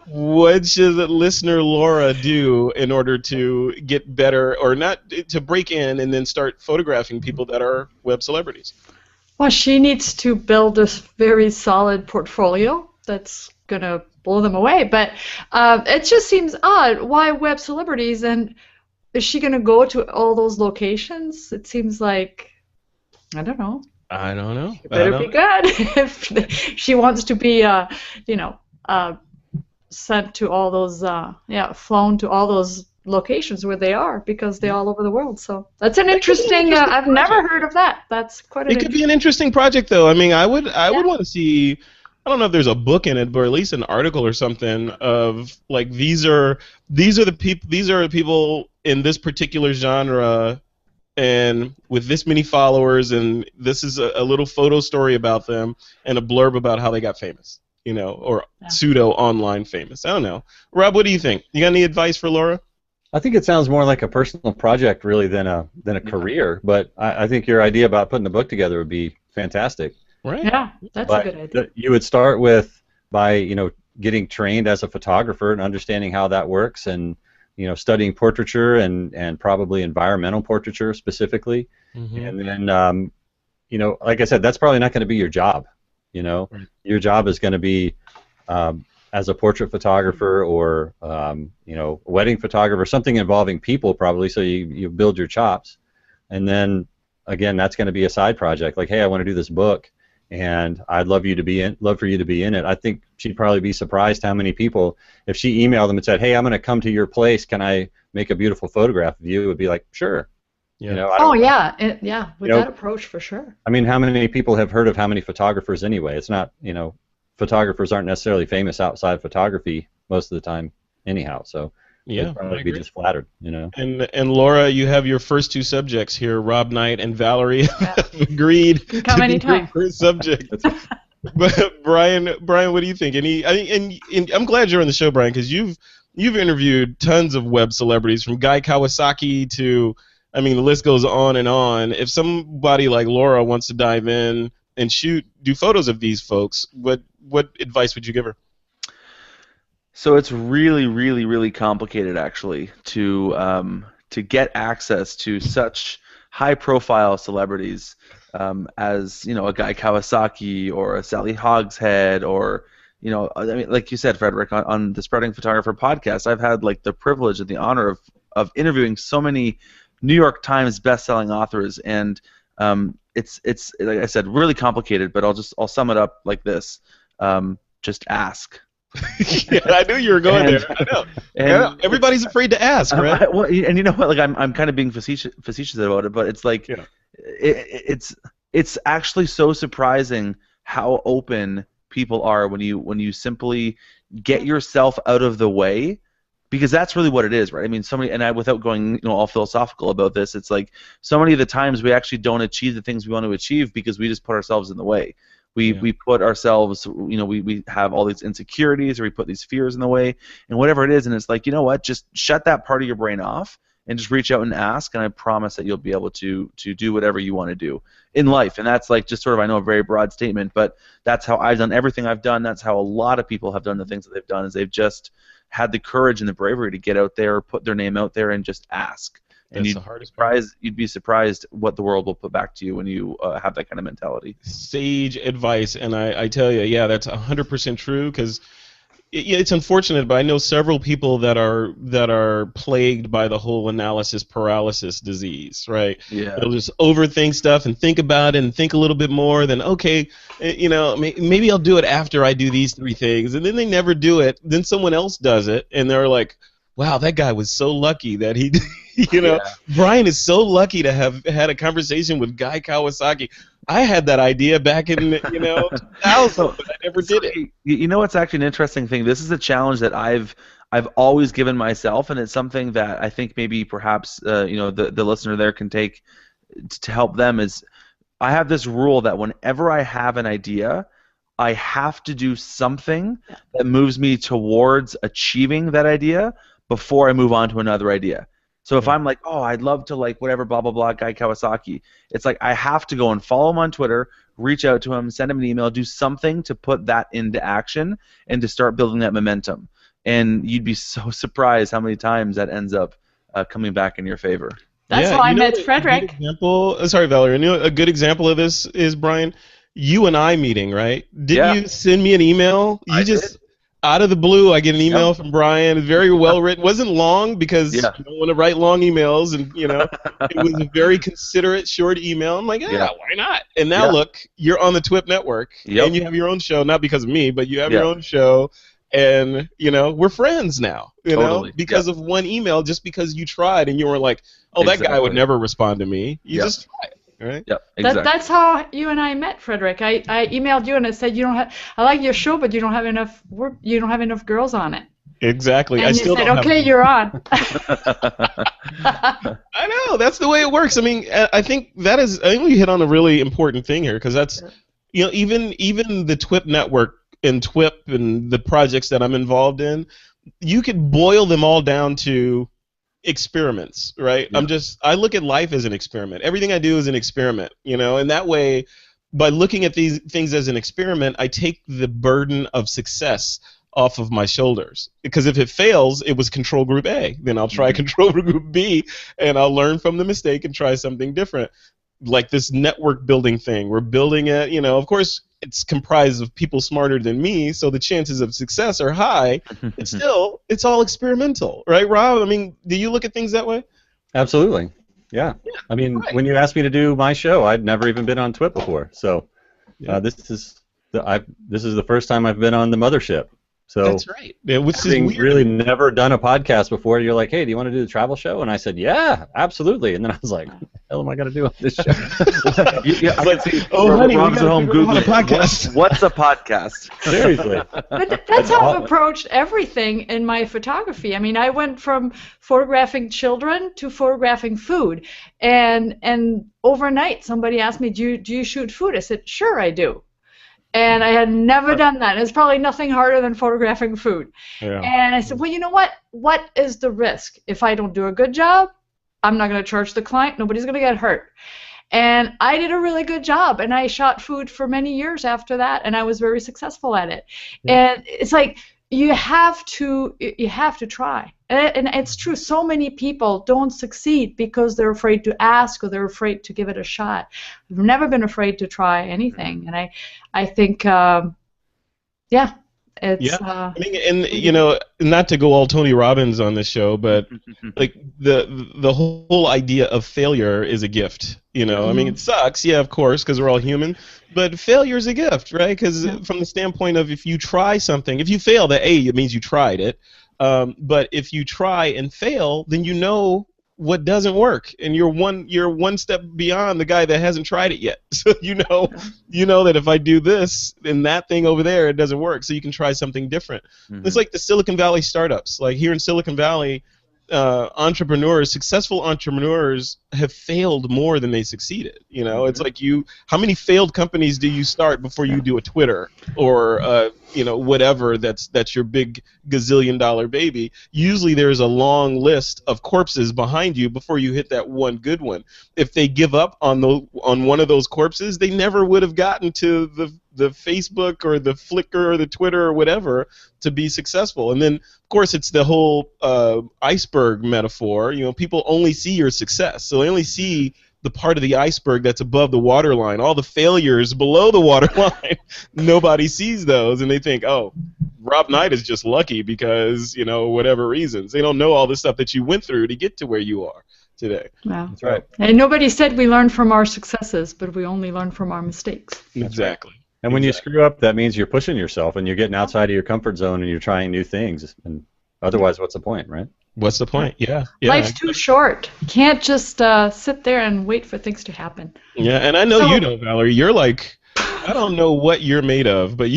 What should listener Laura do in order to get better, or not to break in and then start photographing people that are web celebrities? Well, she needs to build this very solid portfolio that's going to blow them away. But it just seems odd. Why web celebrities? And is she going to go to all those locations? It seems like, I don't know. I don't know. It better be good if she wants to be, sent to all those, flown to all those locations where they are, because they're all over the world. So that's an interesting. I've never heard of that. That's quite. It could be an interesting project, though. I mean, I would want to see. I don't know if there's a book in it, but at least an article or something of like these are the people in this particular genre, and with this many followers, and this is a little photo story about them and a blurb about how they got famous, or pseudo online famous. I don't know. Rob, what do you think? You got any advice for Laura? I think it sounds more like a personal project really than a career, but I think your idea about putting a book together would be fantastic. Right. Yeah, that's a good idea. You would start by getting trained as a photographer and understanding how that works, and studying portraiture and probably environmental portraiture specifically, and then like I said, that's probably not going to be your job. Right. Your job is going to be as a portrait photographer or wedding photographer, something involving people probably, so you build your chops, and then again that's going to be a side project, like, hey, I want to do this book and I'd love for you to be in it. I think she'd probably be surprised how many people, if she emailed them and said, hey, I'm going to come to your place, can I make a beautiful photograph of you, it would be like, sure. Yeah. With that approach, for sure. I mean, how many people have heard of how many photographers anyway? It's not, photographers aren't necessarily famous outside photography most of the time anyhow, so yeah, they'd probably be just flattered, And Laura, you have your first two subjects here. Rob Knight and Valerie have agreed to come be anytime. your first subject. But Brian, what do you think? And I'm glad you're on the show, Brian, because you've interviewed tons of web celebrities, from Guy Kawasaki to, I mean, the list goes on and on. If somebody like Laura wants to dive in and do photos of these folks, what advice would you give her? So it's really, really, really complicated, actually, to get access to such high-profile celebrities as a Guy Kawasaki or a Sally Hogshead, or I mean, like you said, Frederick, on the Spreading Photographer podcast, I've had like the privilege and the honor of interviewing so many New York Times best-selling authors, and it's like I said, really complicated. But I'll sum it up like this: just ask. Yeah, I knew you were going there. I know. And everybody's afraid to ask, right? And you know what? Like I'm kind of being facetious about it, but it's like it's actually so surprising how open people are when you simply get yourself out of the way, because that's really what it is, right? I mean, without going all philosophical about this, it's like so many of the times we actually don't achieve the things we want to achieve because we just put ourselves in the way. We put ourselves, we have all these insecurities, or we put these fears in the way, and whatever it is, and it's like, you know what, just shut that part of your brain off and just reach out and ask, and I promise that you'll be able to do whatever you want to do in life. And that's like just sort of, I know, a very broad statement, but that's how I've done everything I've done. That's how a lot of people have done the things that they've done, is they've just had the courage and the bravery to get out there, put their name out there, and just ask. And you'd be surprised what the world will put back to you when you have that kind of mentality. Sage advice, and I tell you, yeah, that's 100% true, because it's unfortunate, but I know several people that are plagued by the whole analysis paralysis disease, right? Yeah. They'll just overthink stuff and think about it and think a little bit more, then okay, maybe I'll do it after I do these three things, and then they never do it. Then someone else does it, and they're like, wow, that guy was so lucky that he, Brian is so lucky to have had a conversation with Guy Kawasaki. I had that idea back in, 2000, but I never did it. You know what's actually an interesting thing? This is a challenge that I've always given myself, and it's something that I think maybe perhaps the listener there can take to help them. Is I have this rule that whenever I have an idea, I have to do something that moves me towards achieving that idea before I move on to another idea. So if I'm like, oh, I'd love to like whatever, blah, blah, blah, Guy Kawasaki, it's like I have to go and follow him on Twitter, reach out to him, send him an email, do something to put that into action and to start building that momentum. And you'd be so surprised how many times that ends up coming back in your favor. That's how I met Frederick. Sorry, Valerie. A good example of this is, Brian, you and I meeting, right? Didn't you send me an email? out of the blue, I get an email from Brian. It's very well written. Wasn't long because you don't want to write long emails, and it was a very considerate, short email. I'm like, why not? And now look, you're on the TWiP network, and you have your own show. Not because of me, but you have your own show, and we're friends now. Because of one email, just because you tried, and you were like, oh, that guy would never respond to me. You just try it. Right? Yep, exactly. That's how you and I met, Frederick. I emailed you and I said I like your show, but you don't have enough work. You don't have enough girls on it. Exactly. And you said, okay, you're on. I know, that's the way it works. I mean, I think we hit on a really important thing here, because that's even the TWiP network and TWiP and the projects that I'm involved in, you could boil them all down to experiments, right? Yeah. I look at life as an experiment. Everything I do is an experiment, and that way, by looking at these things as an experiment, I take the burden of success off of my shoulders. Because if it fails, it was control group A. Then I'll try control group B, and I'll learn from the mistake and try something different. Like this network building thing, we're building it, of course, it's comprised of people smarter than me, so the chances of success are high. But still, it's all experimental, right, Rob? I mean, do you look at things that way? Absolutely. Yeah. I mean, when you asked me to do my show, I'd never even been on TWiP before. So this is the first time I've been on the mothership. So that's right. Yeah, which is weird. Really never done a podcast before. You're like, hey, do you want to do the travel show? And I said, yeah, absolutely. And then I was like, what the hell am I going to do on this show? Honey, Rob's at home Googling a podcast. What's a podcast? Seriously. But that's how I've approached everything in my photography. I mean, I went from photographing children to photographing food, and overnight somebody asked me, do you shoot food? I said, sure, I do. And I had never done that. It's probably nothing harder than photographing food. Yeah. And I said, well, you know what? What is the risk? If I don't do a good job, I'm not going to charge the client. Nobody's going to get hurt. And I did a really good job, and I shot food for many years after that, and I was very successful at it. Yeah. And it's like you have to try. And it's true, so many people don't succeed because they're afraid to ask or they're afraid to give it a shot. I've never been afraid to try anything, and I think, it's... I mean, and not to go all Tony Robbins on this show, but like the whole idea of failure is a gift. I mean, it sucks, of course, because we're all human, but failure is a gift, right? Because from the standpoint of if you try something, if you fail, it means you tried it. But if you try and fail, then you know what doesn't work, and you're one step beyond the guy that hasn't tried it yet. So you know that if I do this and that thing over there, it doesn't work. So you can try something different. It's like the Silicon Valley startups. Like here in Silicon Valley, successful entrepreneurs have failed more than they succeeded. It's like how many failed companies do you start before you do a Twitter or whatever that's your big gazillion-dollar baby? Usually there's a long list of corpses behind you before you hit that one good one. If they give up on one of those corpses, they never would have gotten to the Facebook or the Flickr or the Twitter or whatever to be successful. And then, of course, it's the whole iceberg metaphor. People only see your success, so they only see the part of the iceberg that's above the waterline. All the failures below the waterline, nobody sees those, and they think, oh, Rob Knight is just lucky because, whatever reasons. They don't know all the stuff that you went through to get to where you are today. Wow. That's right. And nobody said we learn from our successes, but we only learn from our mistakes. Exactly. And when you screw up, that means you're pushing yourself and you're getting outside of your comfort zone and you're trying new things. And otherwise, what's the point, right? What's the point? Yeah. Life's too short. You can't just sit there and wait for things to happen. Yeah, and I know you know, Valerie. You're like, I don't know what you're made of, but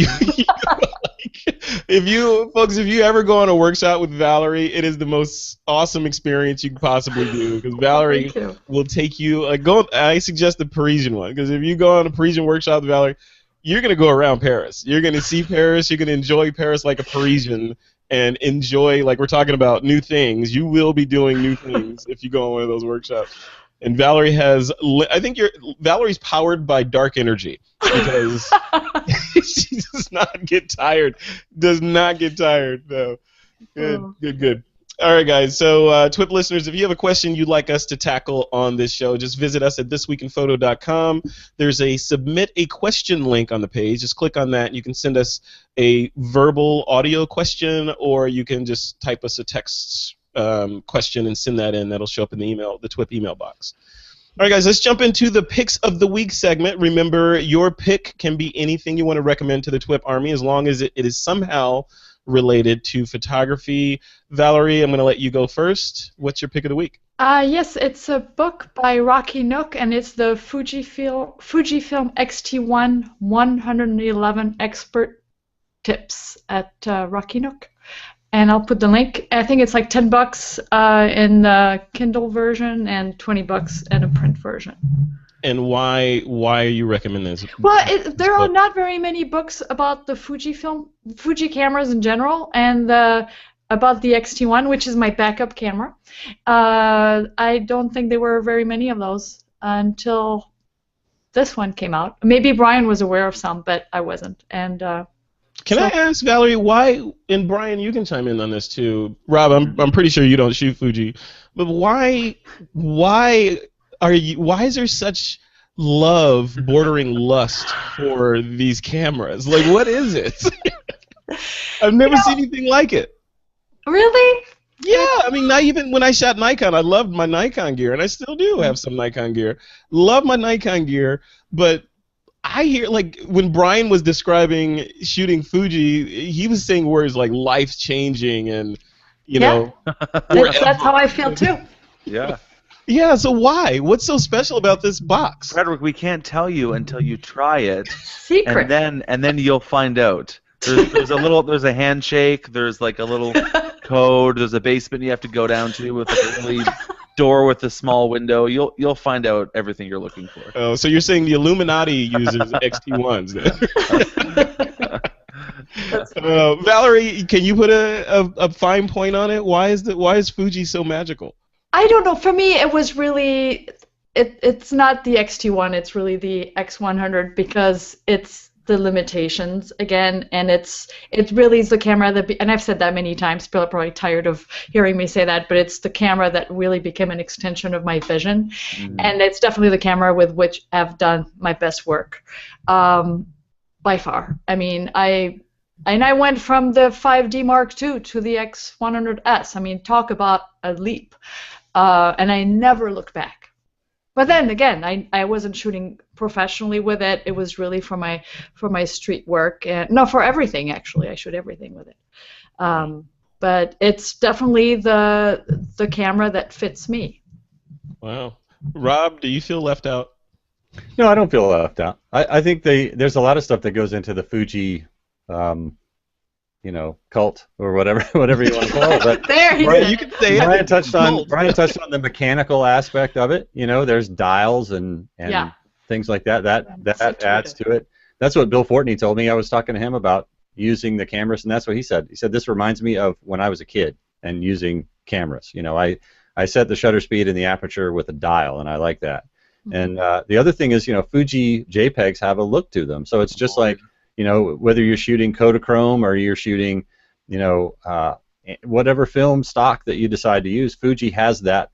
if you ever go on a workshop with Valerie, it is the most awesome experience you can possibly do, because Valerie will take you. I suggest the Parisian one, because if you go on a Parisian workshop with Valerie, you're going to go around Paris. You're going to see Paris. You're going to enjoy Paris like a Parisian and enjoy, like we're talking about, new things. You will be doing new things if you go on one of those workshops. And Valerie Valerie's powered by dark energy, because she does not get tired. Does not get tired. No. Good. All right, guys. So, TWiP listeners, if you have a question you'd like us to tackle on this show, just visit us at thisweekinphoto.com. There's a submit a question link on the page. Just click on that. And you can send us a verbal audio question, or you can just type us a text question and send that in. That'll show up in the TWiP email box. All right, guys, let's jump into the Picks of the Week segment. Remember, your pick can be anything you want to recommend to the TWiP Army as long as it is somehow related to photography. Valerie, I'm going to let you go first. What's your pick of the week? Yes, it's a book by Rocky Nook, and it's the Fujifilm X-T1 111 Expert Tips at Rocky Nook. And I'll put the link. I think it's like $10 in the Kindle version and $20 in a print version. And why are you recommending this? Well, there are not very many books about the Fuji cameras in general, and about the X-T1, which is my backup camera. I don't think there were very many of those until this one came out. Maybe Brian was aware of some, but I wasn't. And Can I ask Valerie why? And Brian, you can chime in on this too. Rob, I'm pretty sure you don't shoot Fuji, but why is there such love bordering lust for these cameras? Like, what is it? I've never seen anything like it. Really? Yeah, I mean, not even when I shot Nikon, I loved my Nikon gear, and I still do have some Nikon gear. Love my Nikon gear, but I hear, like, when Brian was describing shooting Fuji, he was saying words like life-changing and, you know. That's how I feel, too. Yeah. Yeah, so why? What's so special about this box? Frederick, we can't tell you until you try it. Secret. And then you'll find out. There's a handshake, there's like a little code, there's a basement you have to go down to with like a really door with a small window. You'll find out everything you're looking for. Oh, so you're saying the Illuminati uses XT1s then? Valerie, can you put a fine point on it? Why is Fuji so magical? I don't know. For me, it was really it's not the X-T1. It's really the X100 because it's the limitations again, and it really is the camera that, and I've said that many times, people are probably tired of hearing me say that, but it's the camera that really became an extension of my vision, and it's definitely the camera with which I've done my best work, by far. I mean, I went from the 5D Mark II to the X100S. I mean, talk about a leap, and I never looked back. But then again, I wasn't shooting professionally with it. It was really for my street work, and no, for everything actually. I shoot everything with it. But it's definitely the camera that fits me. Wow, Rob, do you feel left out? No, I don't feel left out. I think there's a lot of stuff that goes into the Fuji, cult or whatever you want to call it. But there, you can say it. Brian touched on the mechanical aspect of it. You know, there's dials and things like that. That adds to it. That's what Bill Fortney told me. I was talking to him about using the cameras, and that's what he said. He said, this reminds me of when I was a kid and using cameras. You know, I set the shutter speed and the aperture with a dial, and I like that. And the other thing is, Fuji JPEGs have a look to them. So it's just like, whether you're shooting Kodachrome or you're shooting, whatever film stock that you decide to use, Fuji has that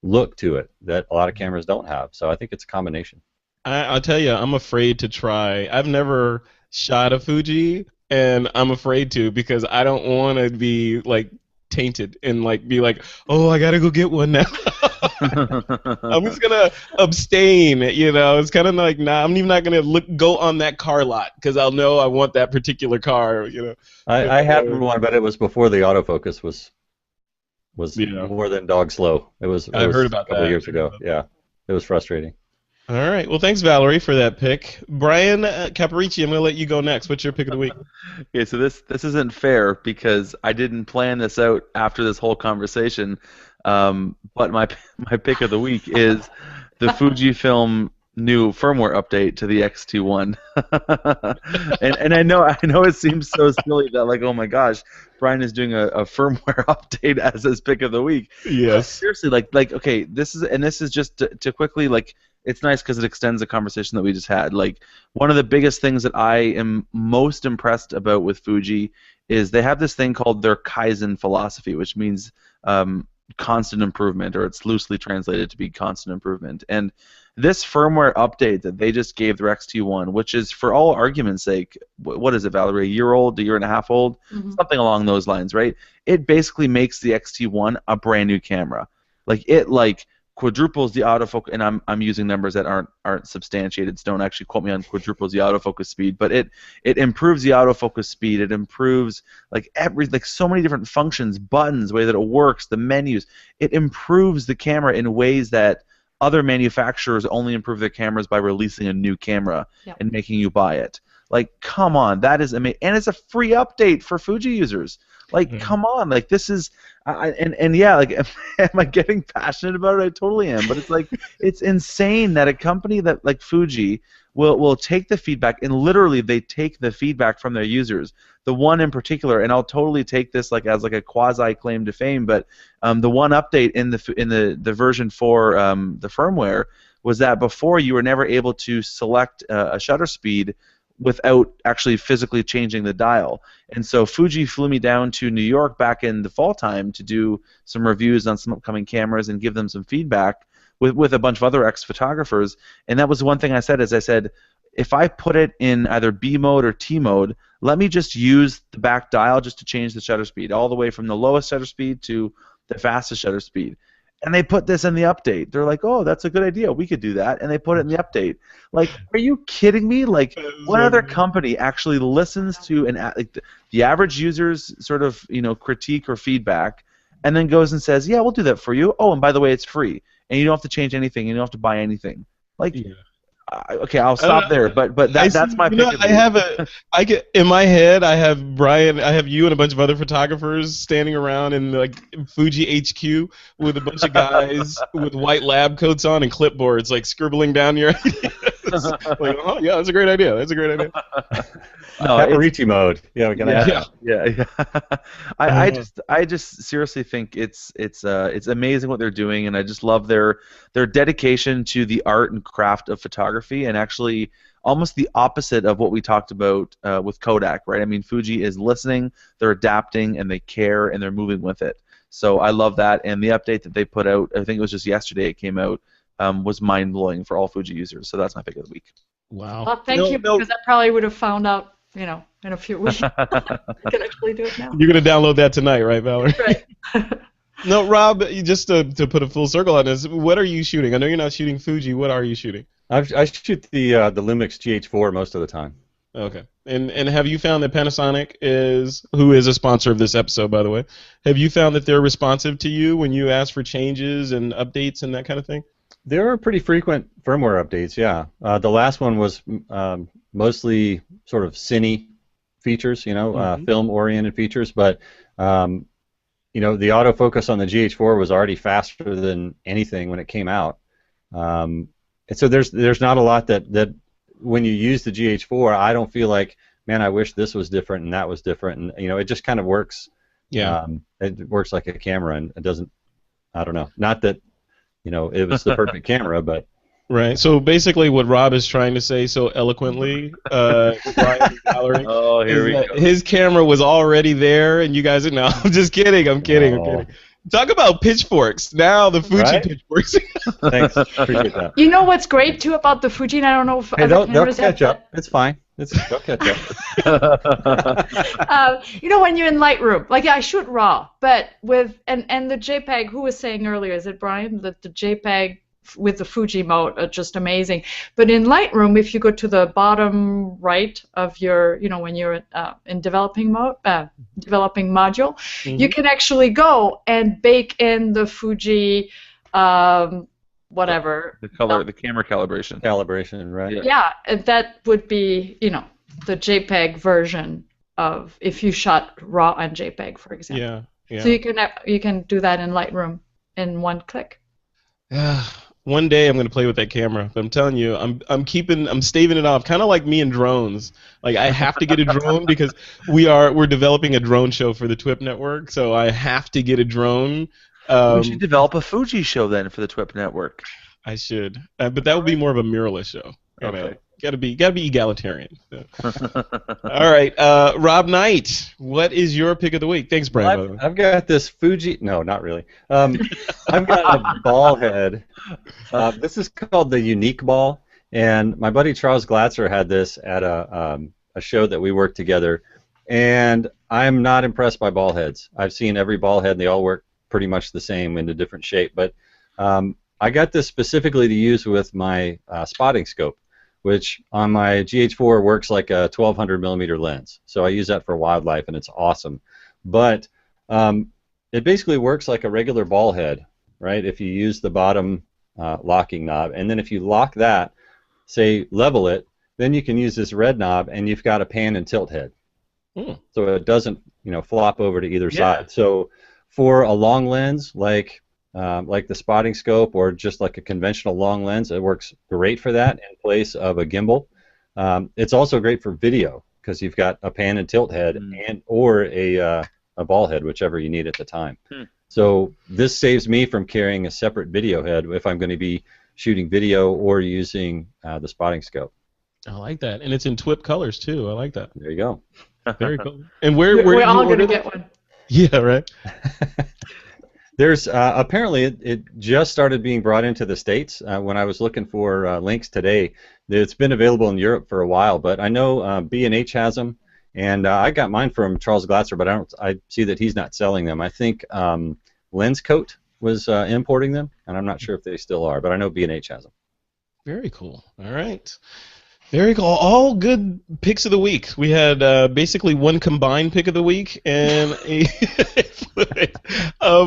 look to it that a lot of cameras don't have. So I think it's a combination. I'll tell you, I'm afraid to try. I've never shot a Fuji, and I'm afraid to because I don't want to be like tainted and like be like, oh, I gotta go get one now. I'm just gonna abstain. It's kind of like, nah, I'm even not gonna go on that car lot because I'll know I want that particular car. I had one, but it was before the autofocus was more than dog slow. I heard about a couple of years ago. Yeah, it was frustrating. All right. Well, thanks, Valerie, for that pick. Brian Caparici, I'm going to let you go next. What's your pick of the week? Okay, so this isn't fair because I didn't plan this out after this whole conversation. But my pick of the week is the Fujifilm new firmware update to the X-T1. and I know it seems so silly that, like, oh my gosh, Brian is doing a firmware update as his pick of the week. Yes. Seriously, like okay, this is just to quickly like it's nice because it extends the conversation that we just had. Like, one of the biggest things that I am most impressed about with Fuji is they have this thing called their Kaizen philosophy, which means constant improvement, or it's loosely translated to be constant improvement. And this firmware update that they just gave their XT1, which is, for all argument's sake, what is it, Valerie, a year old, a year and a half old? Something along those lines, right? It basically makes the XT1 a brand new camera. Like, it quadruples the autofocus, and I'm using numbers that aren't substantiated, so don't actually quote me on quadruples the autofocus speed, but it improves the autofocus speed. It improves so many different functions, buttons, the way that it works, the menus. It improves the camera in ways that other manufacturers only improve their cameras by releasing a new camera and making you buy it. Like, come on, that is amazing, and it's a free update for Fuji users. Like, come on, like, this is, yeah, like, am I getting passionate about it? I totally am, but it's like, it's insane that a company that like Fuji will take the feedback, and literally they take the feedback from their users. The one in particular, and I'll totally take this like as like a quasi claim to fame, but the one update in the version 4, the firmware, was that before you were never able to select a shutter speed without actually physically changing the dial. And so Fuji flew me down to New York back in the fall time to do some reviews on some upcoming cameras and give them some feedback with a bunch of other ex-photographers. And that was one thing I said, is I said, if I put it in either B mode or T mode, let me just use the back dial just to change the shutter speed, all the way from the lowest shutter speed to the fastest shutter speed. And they put this in the update. They're like, oh, that's a good idea. We could do that. And they put it in the update. Like, are you kidding me? Like, what other company actually listens to the average user's sort of, critique or feedback, and then goes and says, yeah, we'll do that for you. Oh, and by the way, it's free. And you don't have to change anything. And you don't have to buy anything. Like, okay, I'll stop there. But that's my pick. I get in my head. I have Brian. I have you and a bunch of other photographers standing around in like Fuji HQ with a bunch of guys with white lab coats on and clipboards, like scribbling down your ideas. Like, oh yeah, that's a great idea. That's a great idea. No, Paparazzi mode. Yeah, we're gonna. Yeah. I just seriously think it's amazing what they're doing, and I just love their dedication to the art and craft of photography, and actually almost the opposite of what we talked about with Kodak, right? I mean, Fuji is listening, they're adapting, and they care, and they're moving with it. So I love that, and the update that they put out, I think it was just yesterday it came out, was mind-blowing for all Fuji users. So that's my pick of the week. Wow. Well, thank you, because I probably would have found out, in a few weeks. I can actually do it now. You're going to download that tonight, right, Valerie? Right. No, Rob, just to put a full circle on this, what are you shooting? I know you're not shooting Fuji. What are you shooting? I shoot the Lumix GH4 most of the time. Okay. And have you found that Panasonic who is a sponsor of this episode, by the way, have you found that they're responsive to you when you ask for changes and updates and that kind of thing? There are pretty frequent firmware updates, yeah. The last one was mostly sort of cine features, film-oriented features, but the autofocus on the GH4 was already faster than anything when it came out. And so there's not a lot that when you use the GH4, I don't feel like, man, I wish this was different and that was different, and it just kind of works. Yeah. It works like a camera, and it doesn't. I don't know. Not that it was the perfect camera, but. Right. So basically, what Rob is trying to say so eloquently, Brian and Valerie, oh, here we go. His camera was already there, and you guys are now. I'm just kidding. I'm kidding. Talk about pitchforks. Now the Fuji pitchforks. Thanks. Appreciate that. You know what's great too about the Fuji, and I don't know if other cameras they'll catch up. It's fine. They'll catch up. When you're in Lightroom, like I shoot RAW, but with and the JPEG. Who was saying earlier? Is it Brian that the JPEG with the Fuji mode are just amazing? But in Lightroom, if you go to the bottom right of your, when you're in developing mode, developing module, you can actually go and bake in the Fuji, whatever. The color, the camera calibration. Calibration, right? Yeah, that would be, the JPEG version of if you shot RAW and JPEG, for example. Yeah. So you can do that in Lightroom in one click. Yeah. One day I'm going to play with that camera, but I'm telling you, I'm staving it off, kind of like me and drones. Like I have to get a drone because we're developing a drone show for the TWiP network, so I have to get a drone. We should develop a Fuji show then for the TWiP network. I should, but that would be more of a mirrorless show. You know, Okay. gotta be egalitarian. So. All right, Rob Knight, what is your pick of the week? Thanks, Brian. By the way. I've got this Fuji. No, not really. I've got a ball head. This is called the Unique Ball, and my buddy Charles Glatzer had this at a show that we worked together, and I'm not impressed by ball heads. I've seen every ball head, and they all work pretty much the same in a different shape, but I got this specifically to use with my spotting scope, which on my GH4 works like a 1200 millimeter lens. So I use that for wildlife, and it's awesome. But it basically works like a regular ball head, right? If you use the bottom locking knob, and then if you lock that, say level it, then you can use this red knob, and you've got a pan and tilt head. So it doesn't, flop over to either side. So for a long lens like the spotting scope or just like a conventional long lens, it works great for that in place of a gimbal. It's also great for video because you've got a pan and tilt head or a ball head, whichever you need at the time. So this saves me from carrying a separate video head if I'm going to be shooting video or using the spotting scope. I like that, and it's in TWiP colors too. I like that. There you go. Very cool. And where We're all going to get one. Yeah, right. There's apparently it just started being brought into the States. When I was looking for links today, it's been available in Europe for a while, but I know B&H has them, and I got mine from Charles Glatzer, but I see that he's not selling them. I think Lenscoat was importing them, and I'm not sure if they still are, but I know B&H has them. Very cool. All right. Very cool. All good picks of the week. We had basically one combined pick of the week and a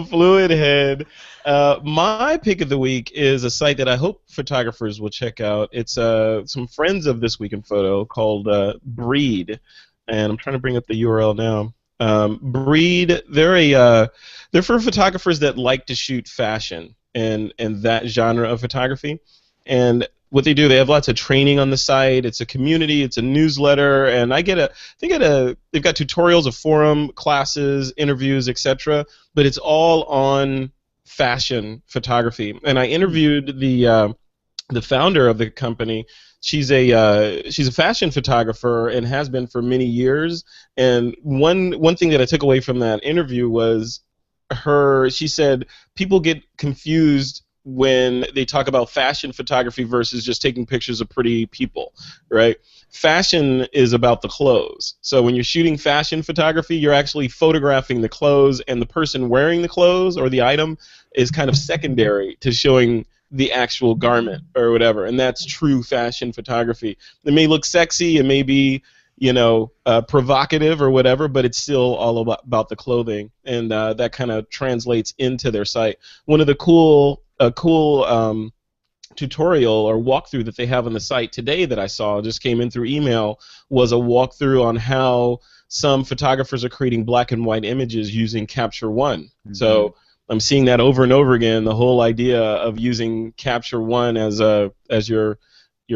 fluid head. My pick of the week is a site that I hope photographers will check out. It's some friends of This Week in Photo called Breed, and I'm trying to bring up the URL now. Breed, they're for photographers that like to shoot fashion and that genre of photography. And what they do, they have lots of training on the site. It's a community, it's a newsletter, and they've got tutorials, a forum, classes, interviews, etc. But it's all on fashion photography. And I interviewed the founder of the company. She's a fashion photographer and has been for many years. And one thing that I took away from that interview was she said people get confused when they talk about fashion photography versus just taking pictures of pretty people, right? Fashion is about the clothes. So when you're shooting fashion photography, you're actually photographing the clothes, and the person wearing the clothes or the item is kind of secondary to showing the actual garment or whatever, and that's true fashion photography. It may look sexy, it may be provocative or whatever, but it's still all about the clothing, and that kind of translates into their site. One of the cool tutorial or walkthrough that they have on the site today that I saw, just came in through email, was a walkthrough on how some photographers are creating black and white images using Capture One. Mm-hmm. So I'm seeing that over and over again, the whole idea of using Capture One as your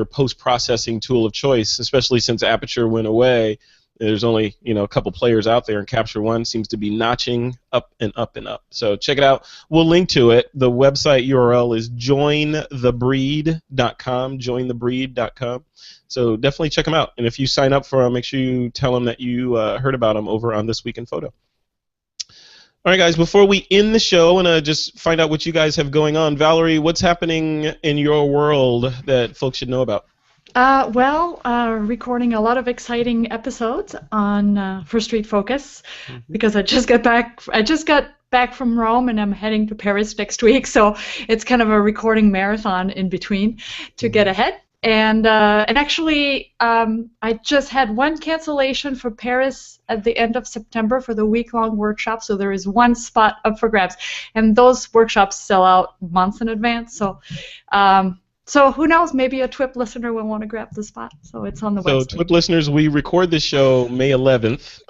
post-processing tool of choice, especially since Aperture went away. There's only a couple players out there, and Capture One seems to be notching up and up and up. So check it out. We'll link to it. The website URL is jointhebreed.com, jointhebreed.com. So definitely check them out. And if you sign up for them, make sure you tell them that you heard about them over on This Week in Photo. All right, guys, before we end the show, I want to just find out what you guys have going on. Valerie, what's happening in your world that folks should know about? Recording a lot of exciting episodes on for Street Focus, because I just got back from Rome, and I'm heading to Paris next week, so it's kind of a recording marathon in between to get ahead. And actually, I just had one cancellation for Paris at the end of September for the week-long workshop, so there is one spot up for grabs, and those workshops sell out months in advance. So who knows? Maybe a TWiP listener will want to grab the spot. So it's on the website. So TWiP listeners, we record this show May 11th.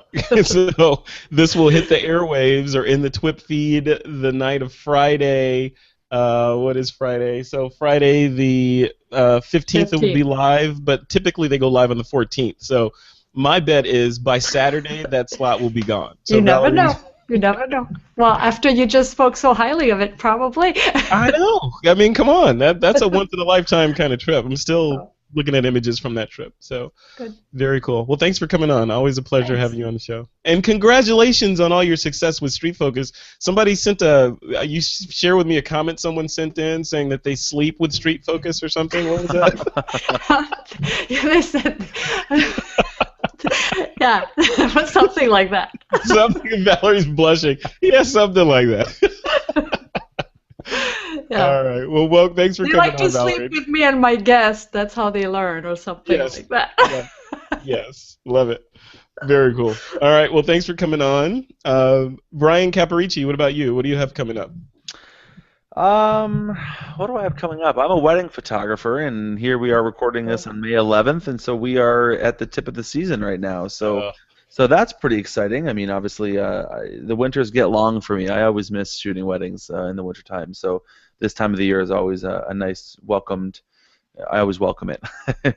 So this will hit the airwaves or in the TWiP feed the night of Friday. What is Friday? So Friday the 15th it will be live, but typically they go live on the 14th. So my bet is by Saturday that slot will be gone. So you never know. You never know. Well, after you just spoke so highly of it, probably. I know. I mean, come on. That's a once in a lifetime kind of trip. I'm still looking at images from that trip. So Good. very cool. Well, thanks for coming on. Always a pleasure Thanks. having you on the show. And congratulations on all your success with Street Focus. Somebody sent you share with me a comment someone sent in saying that they sleep with Street Focus or something. What was that? Yeah, they said. Yeah, something like that. Something. Valerie's blushing. Yeah, something like that. Yeah. All right. Well, thanks for They coming like on, to Valerie. sleep with me and my guests. That's how they learn, or something Yes. like that. Yeah. Yes, love it. Very cool. All right. Well, thanks for coming on. Brian Caparici, what about you? What do you have coming up? What do I have coming up? I'm a wedding photographer, and here we are recording this on May 11th, and so we are at the tip of the season right now. So that's pretty exciting. I mean, obviously, the winters get long for me. I always miss shooting weddings in the wintertime. So this time of the year is always a nice welcomed. I always welcome it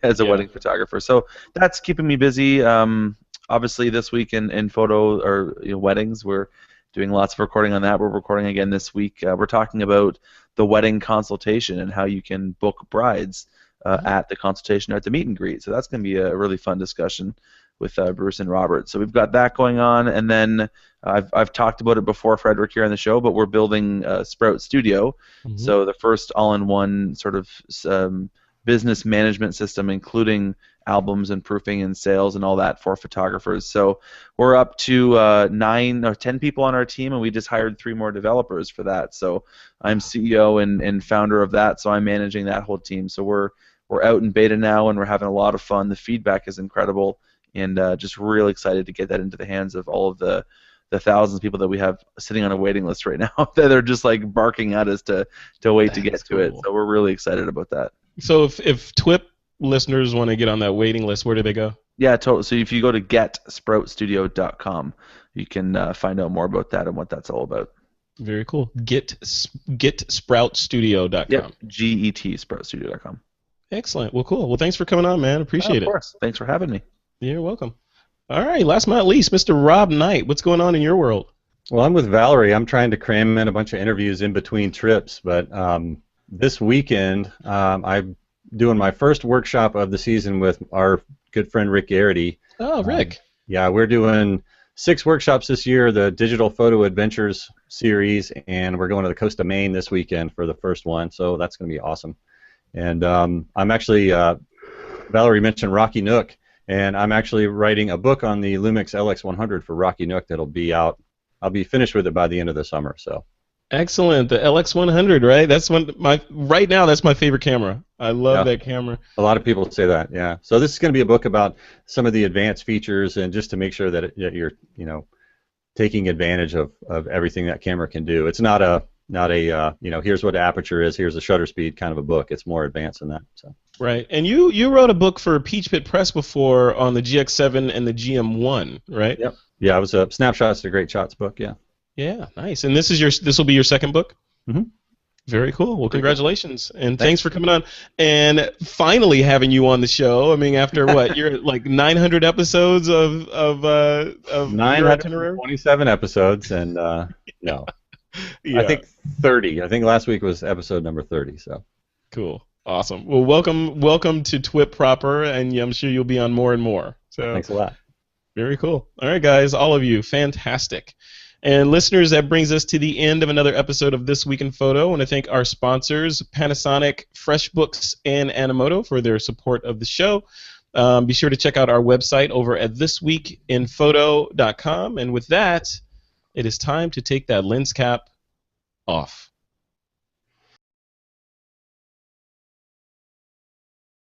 as a wedding photographer. So that's keeping me busy. Obviously, this week in photo or weddings, we're doing lots of recording on that. We're recording again this week. We're talking about the wedding consultation and how you can book brides at the consultation or at the meet and greet. So that's going to be a really fun discussion with Bruce and Robert. So we've got that going on, and then I've talked about it before, Frederick, here on the show, but we're building Sprout Studio. So the first all-in-one sort of business management system, including albums and proofing and sales and all that for photographers. So we're up to 9 or 10 people on our team, and we just hired 3 more developers for that. So I'm CEO and founder of that, so I'm managing that whole team. So we're out in beta now, and we're having a lot of fun. The feedback is incredible, and just really excited to get that into the hands of all of the thousands of people that we have sitting on a waiting list right now that are just like barking at us to wait to get to it. So we're really excited about that. So if TWiP listeners want to get on that waiting list, where do they go? Yeah, totally. So if you go to getsproutstudio.com, you can find out more about that and what that's all about. Very cool. Getsproutstudio.com. Yep, GET, Excellent. Well, cool. Well, thanks for coming on, man. Appreciate it. Of course. Thanks for having me. You're welcome. All right. Last but not least, Mr. Rob Knight. What's going on in your world? Well, I'm with Valerie. I'm trying to cram in a bunch of interviews in between trips, but this weekend I'm doing my first workshop of the season with our good friend Rick Garrity. Oh, Rick. Yeah, we're doing 6 workshops this year, the Digital Photo Adventures series, and we're going to the coast of Maine this weekend for the first one, so that's going to be awesome. And I'm actually, Valerie mentioned Rocky Nook, and I'm actually writing a book on the Lumix LX100 for Rocky Nook that'll be out. I'll be finished with it by the end of the summer. So. Excellent. The LX100, right? That's right now that's my favorite camera. I love that camera. A lot of people say that, yeah. So this is going to be a book about some of the advanced features, and just to make sure that you're taking advantage of everything that camera can do. It's not a here's what aperture is, here's the shutter speed kind of a book. It's more advanced than that. So. Right. And you wrote a book for Peach Pit Press before on the GX7 and the GM1, right? Yep. Yeah, it was a Snapshots to Great Shots book, yeah. Yeah, nice. And this will be your second book? Mm-hmm. Very cool. Well, congratulations, and thanks for coming on, and finally having you on the show. I mean, after what, you're like 900 episodes of 927 episodes, and no, yeah. I think 30. I think last week was episode number 30. So cool, awesome. Well, welcome to TWiP proper, and I'm sure you'll be on more and more. So thanks a lot. Very cool. All right, guys, all of you, fantastic. And listeners, that brings us to the end of another episode of This Week in Photo. I want to thank our sponsors, Panasonic, FreshBooks, and Animoto for their support of the show. Be sure to check out our website over at thisweekinphoto.com. And with that, it is time to take that lens cap off.